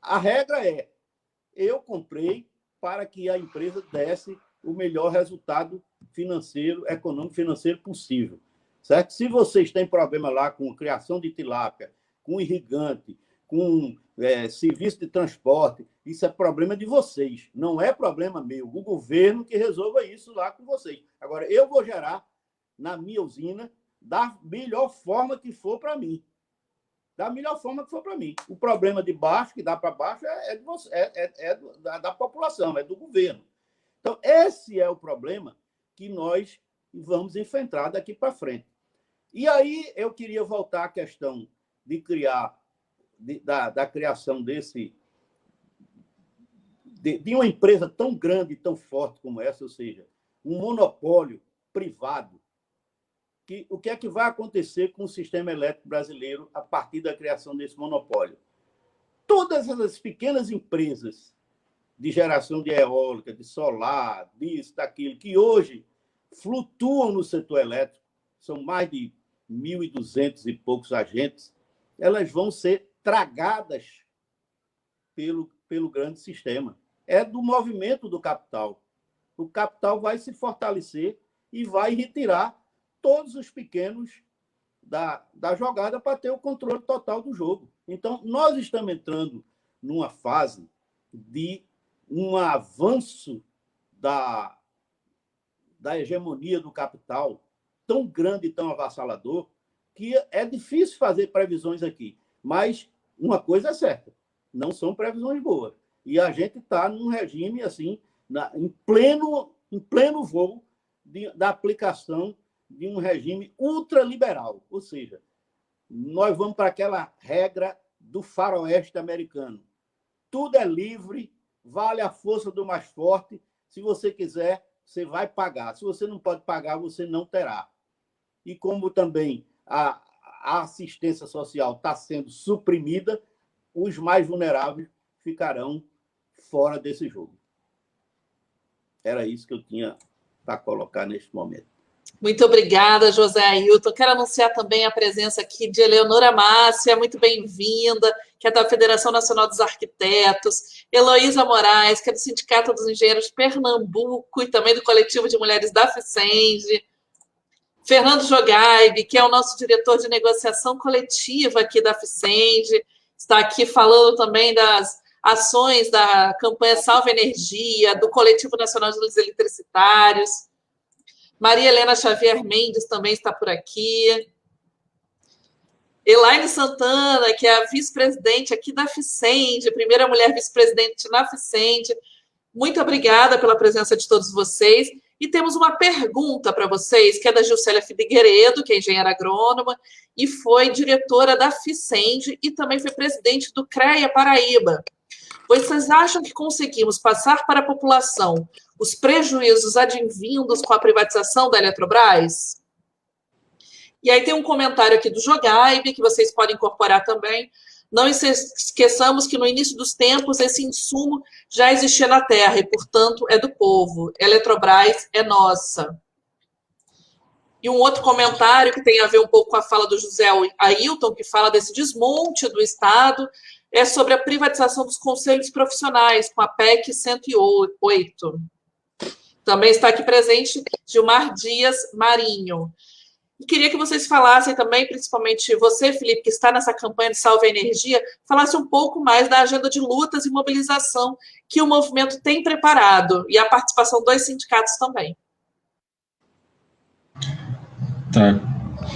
A regra é: eu comprei para que a empresa desse o melhor resultado financeiro, econômico financeiro possível. Certo? Se vocês têm problema lá com criação de tilápia, com irrigante, com serviço de transporte, isso é problema de vocês, não é problema meu. O governo que resolva isso lá com vocês. Agora, eu vou gerar na minha usina da melhor forma que for para mim. Da melhor forma que for para mim. O problema de baixo, que dá para baixo, da população, é do governo. Então, esse é o problema que nós vamos enfrentar daqui para frente. E aí eu queria voltar à questão de da criação de uma empresa tão grande e tão forte como essa, ou seja, um monopólio privado. O que é que vai acontecer com o sistema elétrico brasileiro a partir da criação desse monopólio? Todas essas pequenas empresas de geração de eólica, de solar, disso, daquilo, que hoje flutuam no setor elétrico, são mais de 1.200 e poucos agentes, elas vão ser tragadas pelo grande sistema. É do movimento do capital. O capital vai se fortalecer e vai retirar todos os pequenos da jogada para ter o controle total do jogo. Então, nós estamos entrando numa fase de um avanço da hegemonia do capital tão grande e tão avassalador que é difícil fazer previsões aqui. Mas uma coisa é certa, não são previsões boas. E a gente está num regime assim, em pleno voo da aplicação de um regime ultraliberal. Ou seja, nós vamos para aquela regra do faroeste americano. Tudo é livre, vale a força do mais forte. Se você quiser, você vai pagar. Se você não pode pagar, você não terá. E como também a assistência social está sendo suprimida, os mais vulneráveis ficarão fora desse jogo. Era isso que eu tinha para colocar neste momento. Muito obrigada, José Ailton. Quero anunciar também a presença aqui de Eleonora Márcia, muito bem-vinda, que é da Federação Nacional dos Arquitetos, Heloísa Moraes, que é do Sindicato dos Engenheiros de Pernambuco e também do Coletivo de Mulheres da FICENGE, Fernando Jogaib, que é o nosso diretor de negociação coletiva aqui da FICENGE, está aqui falando também das ações da campanha Salve Energia, do Coletivo Nacional dos Eletricitários. Maria Helena Xavier Mendes também está por aqui. Elaine Santana, que é a vice-presidente aqui da FICENGE, primeira mulher vice-presidente na FICENGE. Muito obrigada pela presença de todos vocês. E temos uma pergunta para vocês, que é da Gilcélia Figueiredo, que é engenheira agrônoma, e foi diretora da FICENGE e também foi presidente do CREA Paraíba. Vocês acham que conseguimos passar para a população os prejuízos advindos com a privatização da Eletrobras? E aí tem um comentário aqui do Jogaib, que vocês podem incorporar também. Não esqueçamos que no início dos tempos esse insumo já existia na terra e, portanto, é do povo. Eletrobras é nossa. E um outro comentário que tem a ver um pouco com a fala do José Ailton, que fala desse desmonte do Estado, é sobre a privatização dos conselhos profissionais, com a PEC 108. Também está aqui presente Gilmar Dias Marinho. E queria que vocês falassem também, principalmente você, Felipe, que está nessa campanha de Salve a Energia, falasse um pouco mais da agenda de lutas e mobilização que o movimento tem preparado e a participação dos sindicatos também. Tá.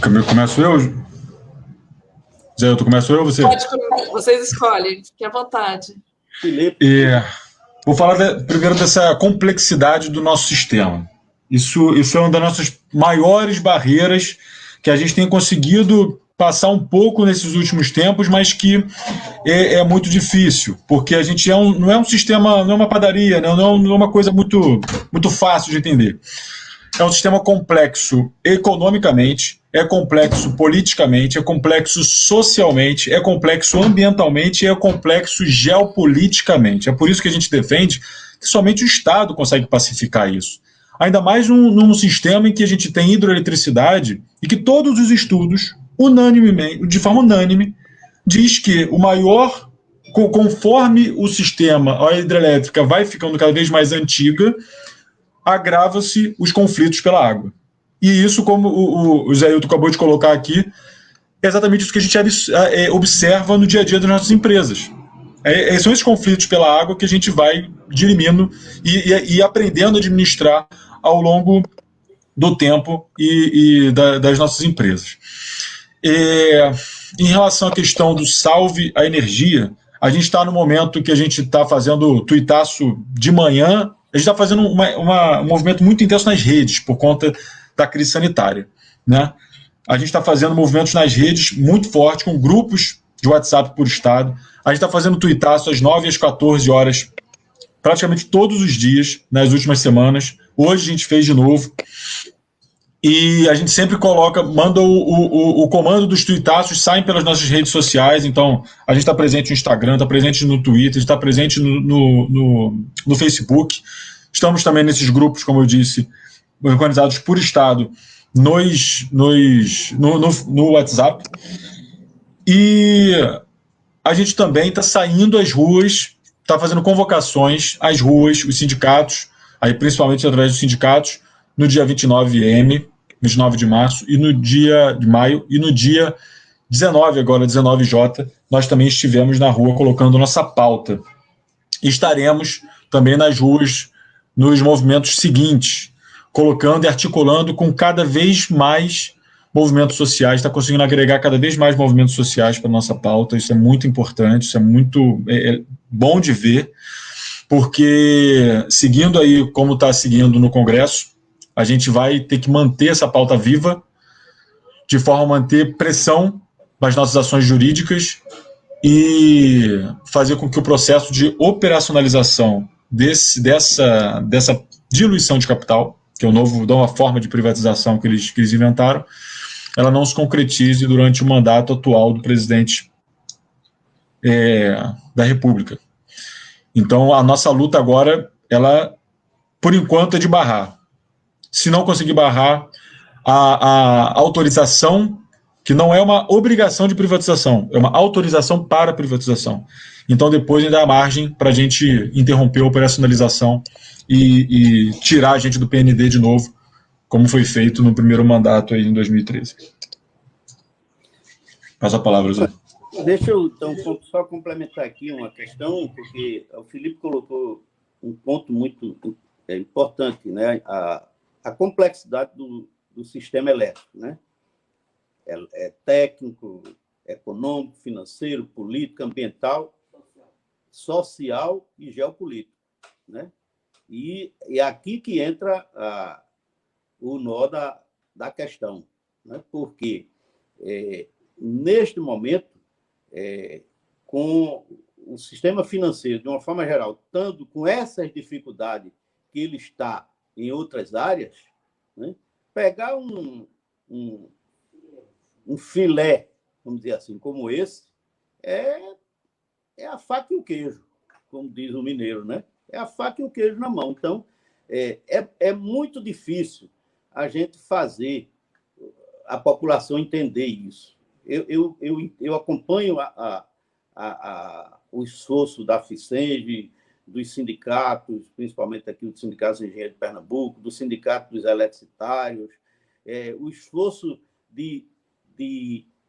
Começo eu? Zé, tu começo eu ou você? Pode, vocês escolhem, fiquem à vontade. Felipe. Vou falar primeiro dessa complexidade do nosso sistema. Isso é uma das nossas maiores barreiras que a gente tem conseguido passar um pouco nesses últimos tempos, mas que é muito difícil, porque a gente não é um sistema, não é uma padaria, não é uma coisa muito, muito fácil de entender. É um sistema complexo economicamente, é complexo politicamente, é complexo socialmente, é complexo ambientalmente e é complexo geopoliticamente. É por isso que a gente defende que somente o Estado consegue pacificar isso. Ainda mais num sistema em que a gente tem hidroeletricidade e que todos os estudos, unanimemente, de forma unânime, diz que o maior, conforme o sistema, a hidrelétrica vai ficando cada vez mais antiga, agrava-se os conflitos pela água. E isso, como o Zé Ailton acabou de colocar aqui, é exatamente isso que a gente observa no dia a dia das nossas empresas. São esses conflitos pela água que a gente vai dirimindo e aprendendo a administrar ao longo do tempo e das nossas empresas. Em relação à questão do Salve a Energia, a gente está no momento que a gente está fazendo tuitaço de manhã, a gente está fazendo um movimento muito intenso nas redes, por conta da crise sanitária, né? A gente está fazendo movimentos nas redes muito fortes, com grupos de WhatsApp por estado. A gente está fazendo tuitaço às 9 e às 14 horas, praticamente todos os dias, nas últimas semanas. Hoje a gente fez de novo. E a gente sempre manda o comando dos tuitaços, saem pelas nossas redes sociais. Então, a gente está presente no Instagram, está presente no Twitter, está presente no Facebook. Estamos também nesses grupos, como eu disse, organizados por estado, no WhatsApp. E a gente também está saindo às ruas, está fazendo convocações às ruas, os sindicatos, aí principalmente através dos sindicatos, no dia 29 de março, e no dia de maio, e no dia 19, agora 19J, nós também estivemos na rua colocando nossa pauta. E estaremos também nas ruas nos movimentos seguintes, colocando e articulando com cada vez mais movimentos sociais, está conseguindo agregar cada vez mais movimentos sociais para a nossa pauta. Isso é muito importante, isso é muito bom de ver, porque seguindo aí como está seguindo no Congresso, a gente vai ter que manter essa pauta viva, de forma a manter pressão nas nossas ações jurídicas e fazer com que o processo de operacionalização dessa diluição de capital, que é uma forma de privatização que eles inventaram, ela não se concretize durante o mandato atual do presidente da República. Então, a nossa luta agora, ela, por enquanto, é de barrar. Se não conseguir barrar a autorização, que não é uma obrigação de privatização, é uma autorização para privatização. Então, depois ainda há margem para a gente interromper a operacionalização e tirar a gente do PND de novo, como foi feito no primeiro mandato aí em 2013. Passa a palavra, Zé. Deixa eu, então, só complementar aqui uma questão, porque o Felipe colocou um ponto muito importante, né? A complexidade do sistema elétrico, né? É técnico, econômico, financeiro, político, ambiental, social e geopolítico, né? E é aqui que entra o nó da questão, né? Porque neste momento, com o sistema financeiro, de uma forma geral, estando com essas dificuldades que ele está em outras áreas, né? Pegar um filé, vamos dizer assim, como esse, é a faca e o queijo, como diz o mineiro, né? É a faca e o queijo na mão. Então, é muito difícil a gente fazer a população entender isso. Eu acompanho o esforço da FICENG, dos sindicatos, principalmente aqui do Sindicato de Engenharia de Pernambuco, do Sindicato dos Eletricitários, o esforço de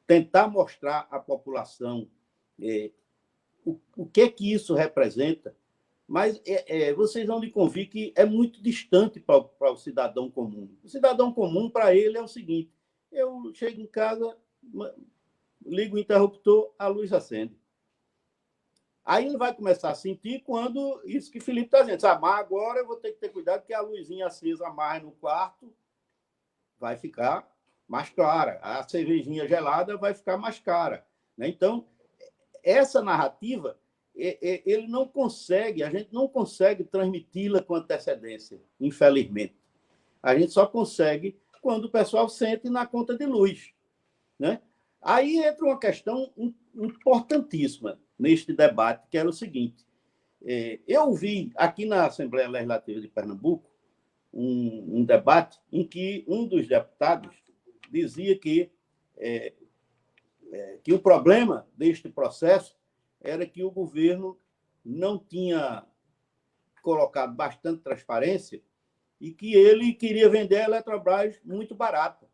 tentar mostrar à população o que isso representa, mas vocês vão me convir que é muito distante para o cidadão comum. O cidadão comum, para ele, é o seguinte: eu chego em casa, ligo o interruptor, a luz acende. Aí ele vai começar a sentir quando isso que o Felipe está dizendo. Mas agora eu vou ter que ter cuidado, porque a luzinha acesa mais no quarto vai ficar mais clara. A cervejinha gelada vai ficar mais cara, né? Então, essa narrativa, ele não consegue, a gente não consegue transmiti-la com antecedência, infelizmente. A gente só consegue quando o pessoal sente na conta de luz, né? Aí entra uma questão importantíssima neste debate, que era o seguinte: eu vi aqui na Assembleia Legislativa de Pernambuco um debate em que um dos deputados dizia que o problema deste processo era que o governo não tinha colocado bastante transparência e que ele queria vender a Eletrobras muito barata.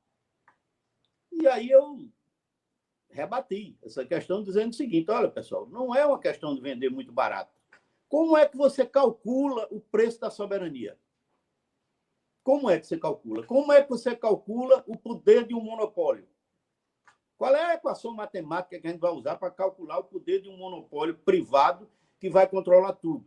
E aí eu rebati essa questão dizendo o seguinte: olha, pessoal, não é uma questão de vender muito barato. Como é que você calcula o preço da soberania? Como é que você calcula? Como é que você calcula o poder de um monopólio? Qual é a equação matemática que a gente vai usar para calcular o poder de um monopólio privado que vai controlar tudo?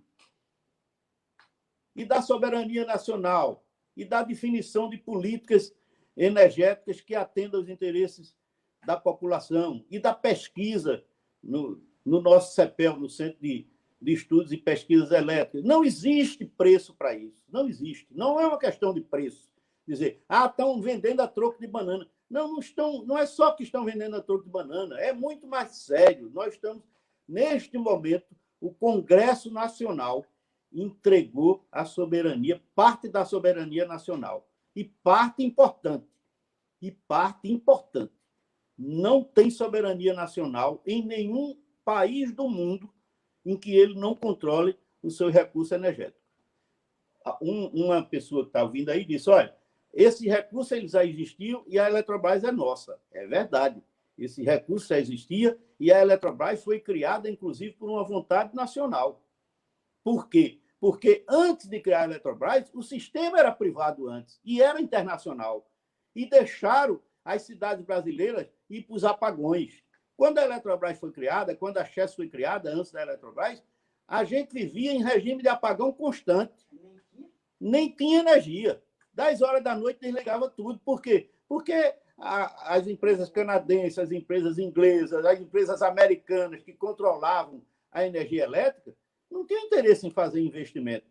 E da soberania nacional, e da definição de políticas energéticas que atendam aos interesses da população, e da pesquisa no nosso CEPEL, no Centro de Estudos e Pesquisas Elétricas. Não existe preço para isso. Não existe. Não é uma questão de preço. dizer, estão vendendo a troco de banana. Não estão, não é só que estão vendendo a troco de banana, é muito mais sério. Nós estamos, neste momento, o Congresso Nacional entregou a soberania, parte da soberania nacional, e parte importante, não tem soberania nacional em nenhum país do mundo em que ele não controle os seus recursos energéticos. Uma pessoa que está ouvindo aí disse, olha, esse recurso eles já existiam e a Eletrobras é nossa. É verdade. Esse recurso já existia e a Eletrobras foi criada, inclusive, por uma vontade nacional. Por quê? Porque antes de criar a Eletrobras, o sistema era privado antes e era internacional. E deixaram as cidades brasileiras ir para os apagões. Quando a Eletrobras foi criada, quando a Chess foi criada, antes da Eletrobras, a gente vivia em regime de apagão constante. Nem tinha energia. 10 horas da noite desligava tudo. Por quê? Porque as empresas canadenses, as empresas inglesas, as empresas americanas que controlavam a energia elétrica não tinham interesse em fazer investimento.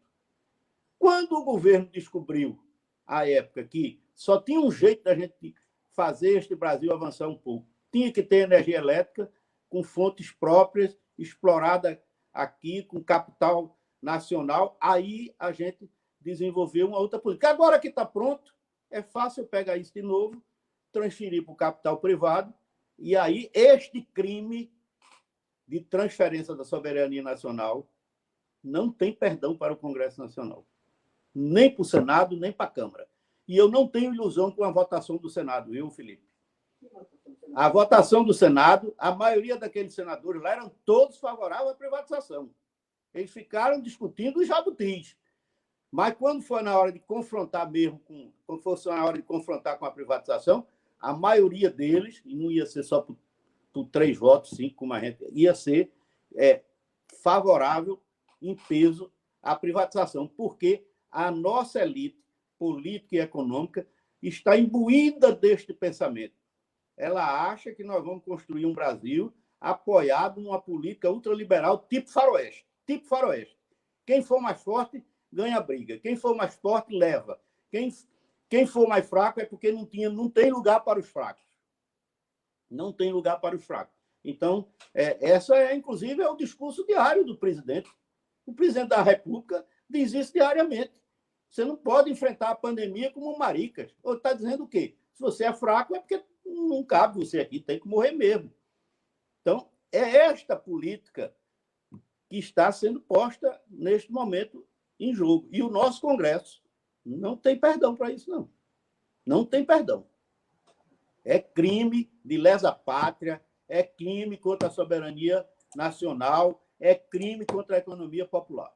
Quando o governo descobriu, à época, que só tinha um jeito da gente fazer este Brasil avançar um pouco, tinha que ter energia elétrica com fontes próprias, explorada aqui, com capital nacional, aí a gente desenvolver uma outra política. Agora que está pronto, é fácil pegar isso de novo, transferir para o capital privado, e aí este crime de transferência da soberania nacional não tem perdão para o Congresso Nacional, nem para o Senado, nem para a Câmara. E eu não tenho ilusão com a votação do Senado, viu, Felipe? A votação do Senado, a maioria daqueles senadores lá eram todos favoráveis à privatização. Eles ficaram discutindo os jabutis. Mas quando foi na hora de confrontar mesmo, quando fosse na hora de confrontar com a privatização, a maioria deles, e não ia ser só por 3 votos, 5, como a gente, ia ser favorável em peso à privatização, porque a nossa elite política e econômica está imbuída deste pensamento. Ela acha que nós vamos construir um Brasil apoiado numa política ultraliberal tipo faroeste. Tipo faroeste. Quem for mais forte ganha a briga. Quem for mais forte, leva. Quem for mais fraco é porque não tem lugar para os fracos. Não tem lugar para os fracos. Então, essa inclusive, é o discurso diário do presidente. O presidente da República diz isso diariamente. Você não pode enfrentar a pandemia como maricas. Ou está dizendo o quê? Se você é fraco, é porque não cabe você aqui, tem que morrer mesmo. Então, é esta política que está sendo posta, neste momento, em jogo. E o nosso Congresso não tem perdão para isso, não. Não tem perdão. É crime de lesa pátria, é crime contra a soberania nacional, é crime contra a economia popular.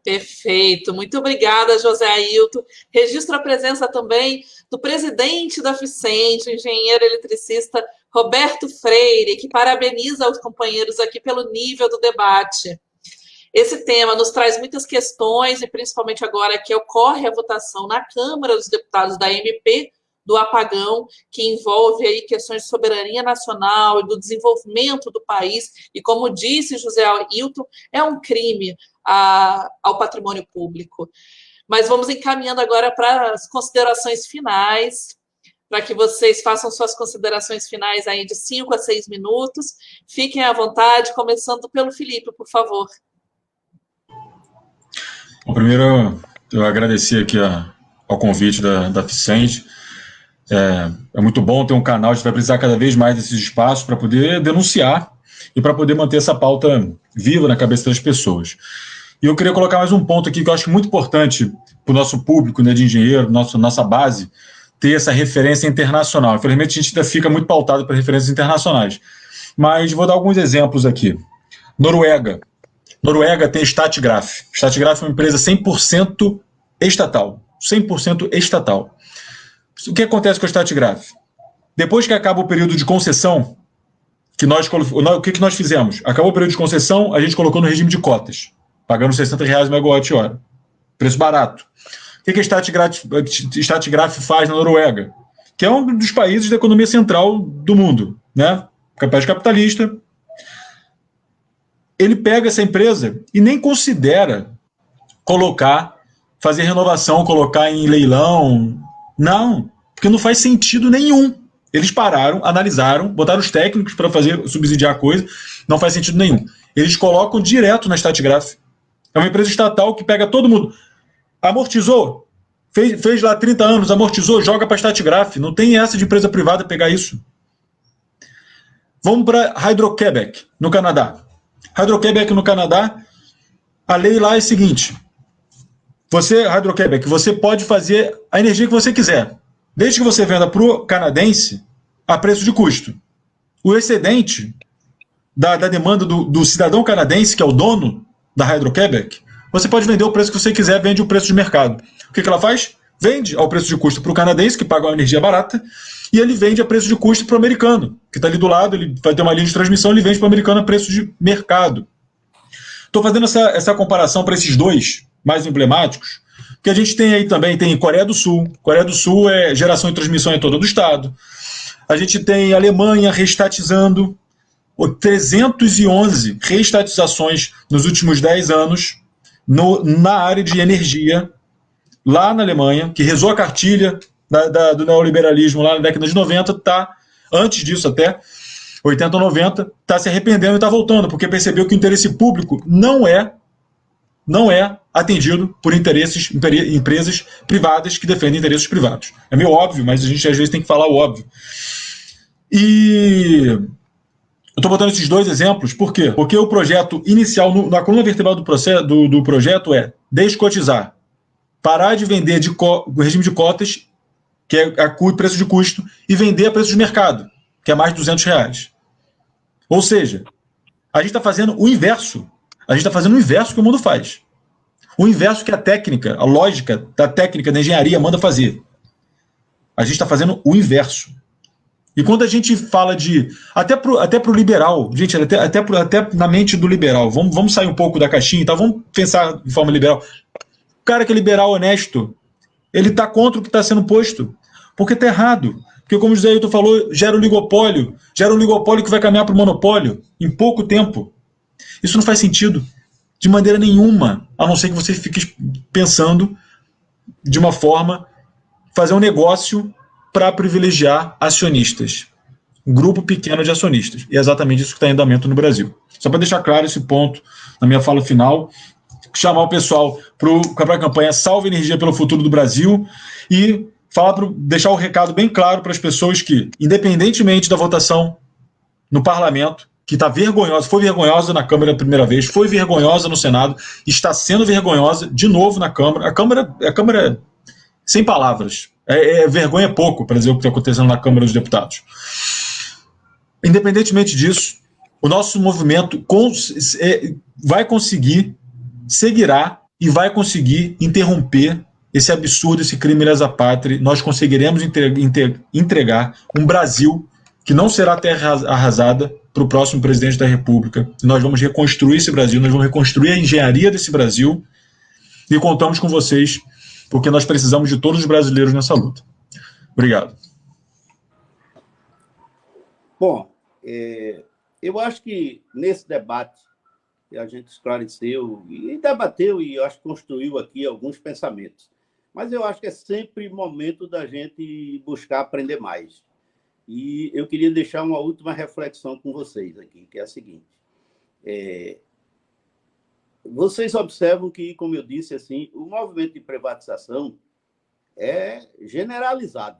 Perfeito. Muito obrigada, José Ailton. Registro a presença também do presidente da Ficende, o engenheiro eletricista Roberto Freire, que parabeniza os companheiros aqui pelo nível do debate. Esse tema nos traz muitas questões, e principalmente agora que ocorre a votação na Câmara dos Deputados da MP, do apagão, que envolve aí questões de soberania nacional e do desenvolvimento do país, e como disse José Ailton, é um crime ao patrimônio público. Mas vamos encaminhando agora para as considerações finais, para que vocês façam suas considerações finais aí de 5 a 6 minutos. Fiquem à vontade, começando pelo Felipe, por favor. Bom, primeiro, eu agradecer aqui ao convite da Ficende. É muito bom ter um canal, a gente vai precisar cada vez mais desses espaços para poder denunciar e para poder manter essa pauta viva na cabeça das pessoas. E eu queria colocar mais um ponto aqui que eu acho muito importante para o nosso público, né, de engenheiro, nossa base, ter essa referência internacional. Infelizmente, a gente ainda fica muito pautado para referências internacionais. Mas vou dar alguns exemplos aqui. Noruega tem Statkraft. Statkraft é uma empresa 100% estatal. 100% estatal. O que acontece com a Statkraft? Depois que acaba o período de concessão, o que nós fizemos? Acabou o período de concessão, a gente colocou no regime de cotas, pagando R$60 megawatt-hora. Preço barato. O que a Statkraft faz na Noruega? Que é um dos países da economia central do mundo, né? País capitalista. Ele pega essa empresa e nem considera fazer renovação, colocar em leilão. Não, porque não faz sentido nenhum. Eles pararam, analisaram, botaram os técnicos para fazer subsidiar a coisa, não faz sentido nenhum. Eles colocam direto na Statgraph. É uma empresa estatal que pega todo mundo. Amortizou, fez lá 30 anos, amortizou, joga para a Statgraph. Não tem essa de empresa privada pegar isso. Vamos para Hydro-Québec, no Canadá. Hydro-Québec, no Canadá, a lei lá é a seguinte: você, Hydro-Québec, você pode fazer a energia que você quiser, desde que você venda para o canadense a preço de custo. O excedente da demanda do cidadão canadense, que é o dono da Hydro-Québec, você pode vender o preço que você quiser, vende o preço de mercado. O que ela faz? Vende ao preço de custo para o canadense, que paga uma energia barata, e ele vende a preço de custo para o americano, que está ali do lado, ele vai ter uma linha de transmissão, ele vende para o americano a preço de mercado. Estou fazendo essa comparação para esses dois mais emblemáticos, que a gente tem aí também, tem Coreia do Sul. Coreia do Sul é geração e transmissão em todo o estado. A gente tem Alemanha reestatizando, 311 reestatizações nos últimos 10 anos na área de energia, lá na Alemanha, que rezou a cartilha do neoliberalismo lá na década de 90, antes disso até, 80 ou 90, está se arrependendo e está voltando, porque percebeu que o interesse público não é atendido por empresas privadas que defendem interesses privados. É meio óbvio, mas a gente às vezes tem que falar o óbvio. E eu estou botando esses dois exemplos, por quê? Porque o projeto inicial, na coluna vertebral do projeto é descotizar, parar de vender o regime de cotas, que é preço de custo, e vender a preço de mercado, que é mais de R$200. Ou seja, a gente está fazendo o inverso. A gente está fazendo o inverso que o mundo faz. O inverso que a técnica, a lógica da técnica da engenharia manda fazer. A gente está fazendo o inverso. E quando a gente fala de... Até para o liberal, gente, até na mente do liberal, vamos sair um pouco da caixinha e tal, vamos pensar de forma liberal. O cara que é liberal honesto, ele está contra o que está sendo posto, porque está errado. Porque, como o José Ailton falou, gera um oligopólio que vai caminhar para o monopólio em pouco tempo. Isso não faz sentido de maneira nenhuma, a não ser que você fique pensando de uma forma, fazer um negócio para privilegiar acionistas. Um grupo pequeno de acionistas. E é exatamente isso que está em andamento no Brasil. Só para deixar claro esse ponto na minha fala final, chamar o pessoal para a campanha Salve Energia pelo Futuro do Brasil e deixar o recado bem claro para as pessoas que, independentemente da votação no parlamento, que está vergonhosa, foi vergonhosa na Câmara a primeira vez, foi vergonhosa no Senado, está sendo vergonhosa de novo na Câmara. A Câmara sem palavras. Vergonha pouco para dizer o que está acontecendo na Câmara dos Deputados. Independentemente disso, o nosso movimento vai conseguir, seguirá e vai conseguir interromper esse absurdo, esse crime lesa pátria. Nós conseguiremos entregar um Brasil que não será terra arrasada para o próximo presidente da República. Nós vamos reconstruir esse Brasil, nós vamos reconstruir a engenharia desse Brasil e contamos com vocês, porque nós precisamos de todos os brasileiros nessa luta. Obrigado. Bom, eu acho que nesse debate que a gente esclareceu e debateu e eu acho que construiu aqui alguns pensamentos. Mas eu acho que é sempre momento da gente buscar aprender mais. E eu queria deixar uma última reflexão com vocês aqui, que é a seguinte. Vocês observam que, como eu disse, assim, o movimento de privatização é generalizado.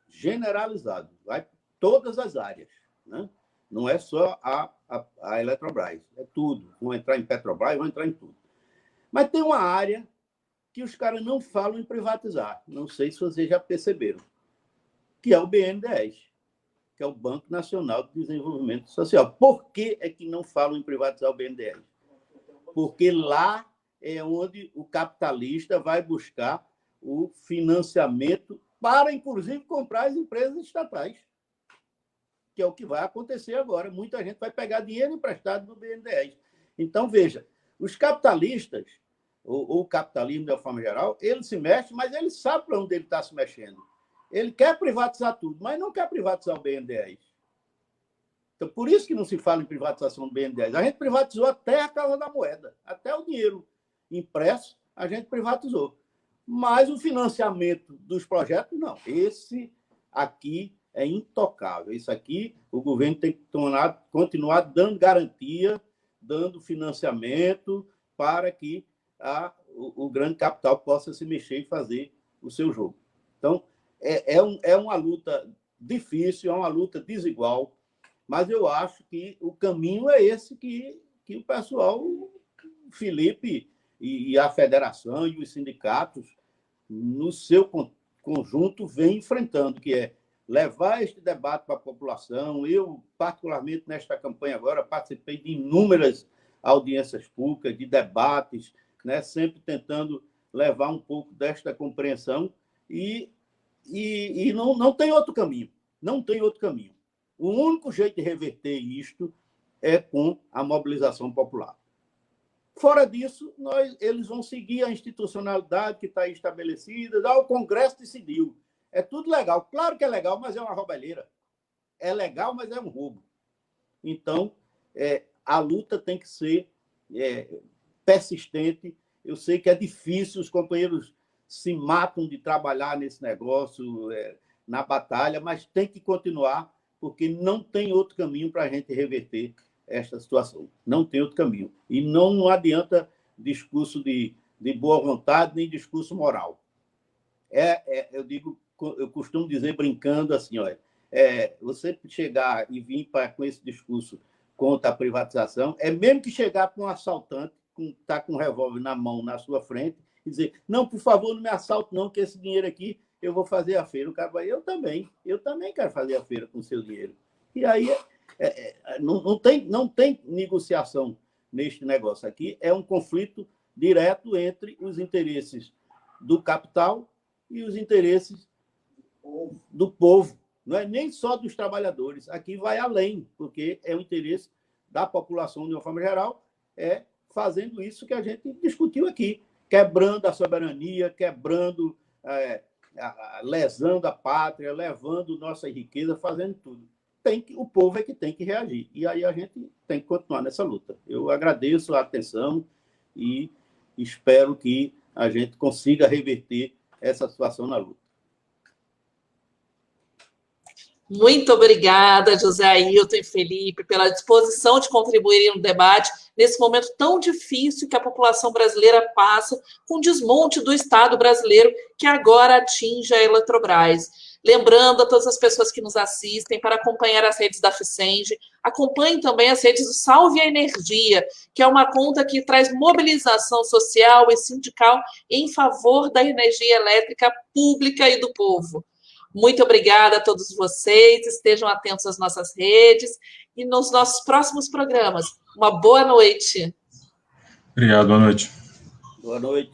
Generalizado. Vai para todas as áreas. Né? Não é só a Eletrobras. É tudo. Vão entrar em Petrobras, vão entrar em tudo. Mas tem uma área que os caras não falam em privatizar. Não sei se vocês já perceberam. Que é o BNDES, que é o Banco Nacional de Desenvolvimento Social. Por que é que não falam em privatizar o BNDES? Porque lá é onde o capitalista vai buscar o financiamento para, inclusive, comprar as empresas estatais, que é o que vai acontecer agora. Muita gente vai pegar dinheiro emprestado do BNDES. Então, veja, os capitalistas, ou o capitalismo de uma forma geral, ele se mexe, mas ele sabe para onde ele está se mexendo. Ele quer privatizar tudo, mas não quer privatizar o BNDES. Então, por isso que não se fala em privatização do BNDES. A gente privatizou até a Casa da Moeda. Até o dinheiro impresso, a gente privatizou. Mas o financiamento dos projetos, não. Esse aqui é intocável. Isso aqui, o governo tem que continuar dando garantia, dando financiamento para que o grande capital possa se mexer e fazer o seu jogo. Então, é uma luta difícil, é uma luta desigual, mas eu acho que o caminho é esse que o pessoal, o Felipe e a federação e os sindicatos, no seu conjunto, vem enfrentando, que é levar este debate para a população. Eu, particularmente, nesta campanha agora, participei de inúmeras audiências públicas, de debates, né, sempre tentando levar um pouco desta compreensão e não tem outro caminho. Não tem outro caminho. O único jeito de reverter isto é com a mobilização popular. Fora disso, eles vão seguir a institucionalidade que está estabelecida. O Congresso decidiu. É tudo legal. Claro que é legal, mas é uma roubalheira. É legal, mas é um roubo. Então, a luta tem que ser persistente. Eu sei que é difícil, os companheiros se matam de trabalhar nesse negócio, na batalha, mas tem que continuar, porque não tem outro caminho para a gente reverter esta situação. Não tem outro caminho. E não adianta discurso de boa vontade, nem discurso moral. Eu costumo dizer, brincando assim, olha, você chegar e vir com esse discurso contra a privatização, é mesmo que chegar com um assaltante, está com um revólver na mão, na sua frente, e dizer, não, por favor, não me assalte não, que esse dinheiro aqui eu vou fazer a feira. O cara vai, eu também quero fazer a feira com o seu dinheiro. E aí não tem negociação neste negócio aqui, é um conflito direto entre os interesses do capital e os interesses do povo. Não é nem só dos trabalhadores, aqui vai além, porque é o interesse da população de uma forma geral, fazendo isso que a gente discutiu aqui, quebrando a soberania, lesando a pátria, levando nossa riqueza, fazendo tudo. O povo é que tem que reagir. E aí a gente tem que continuar nessa luta. Eu agradeço a atenção e espero que a gente consiga reverter essa situação na luta. Muito obrigada, José Ailton e Felipe, pela disposição de contribuírem no debate nesse momento tão difícil que a população brasileira passa com o desmonte do Estado brasileiro que agora atinge a Eletrobras. Lembrando a todas as pessoas que nos assistem para acompanhar as redes da Ficenge, acompanhem também as redes do Salve a Energia, que é uma conta que traz mobilização social e sindical em favor da energia elétrica pública e do povo. Muito obrigada a todos vocês, estejam atentos às nossas redes e nos nossos próximos programas. Uma boa noite. Obrigado, boa noite. Boa noite.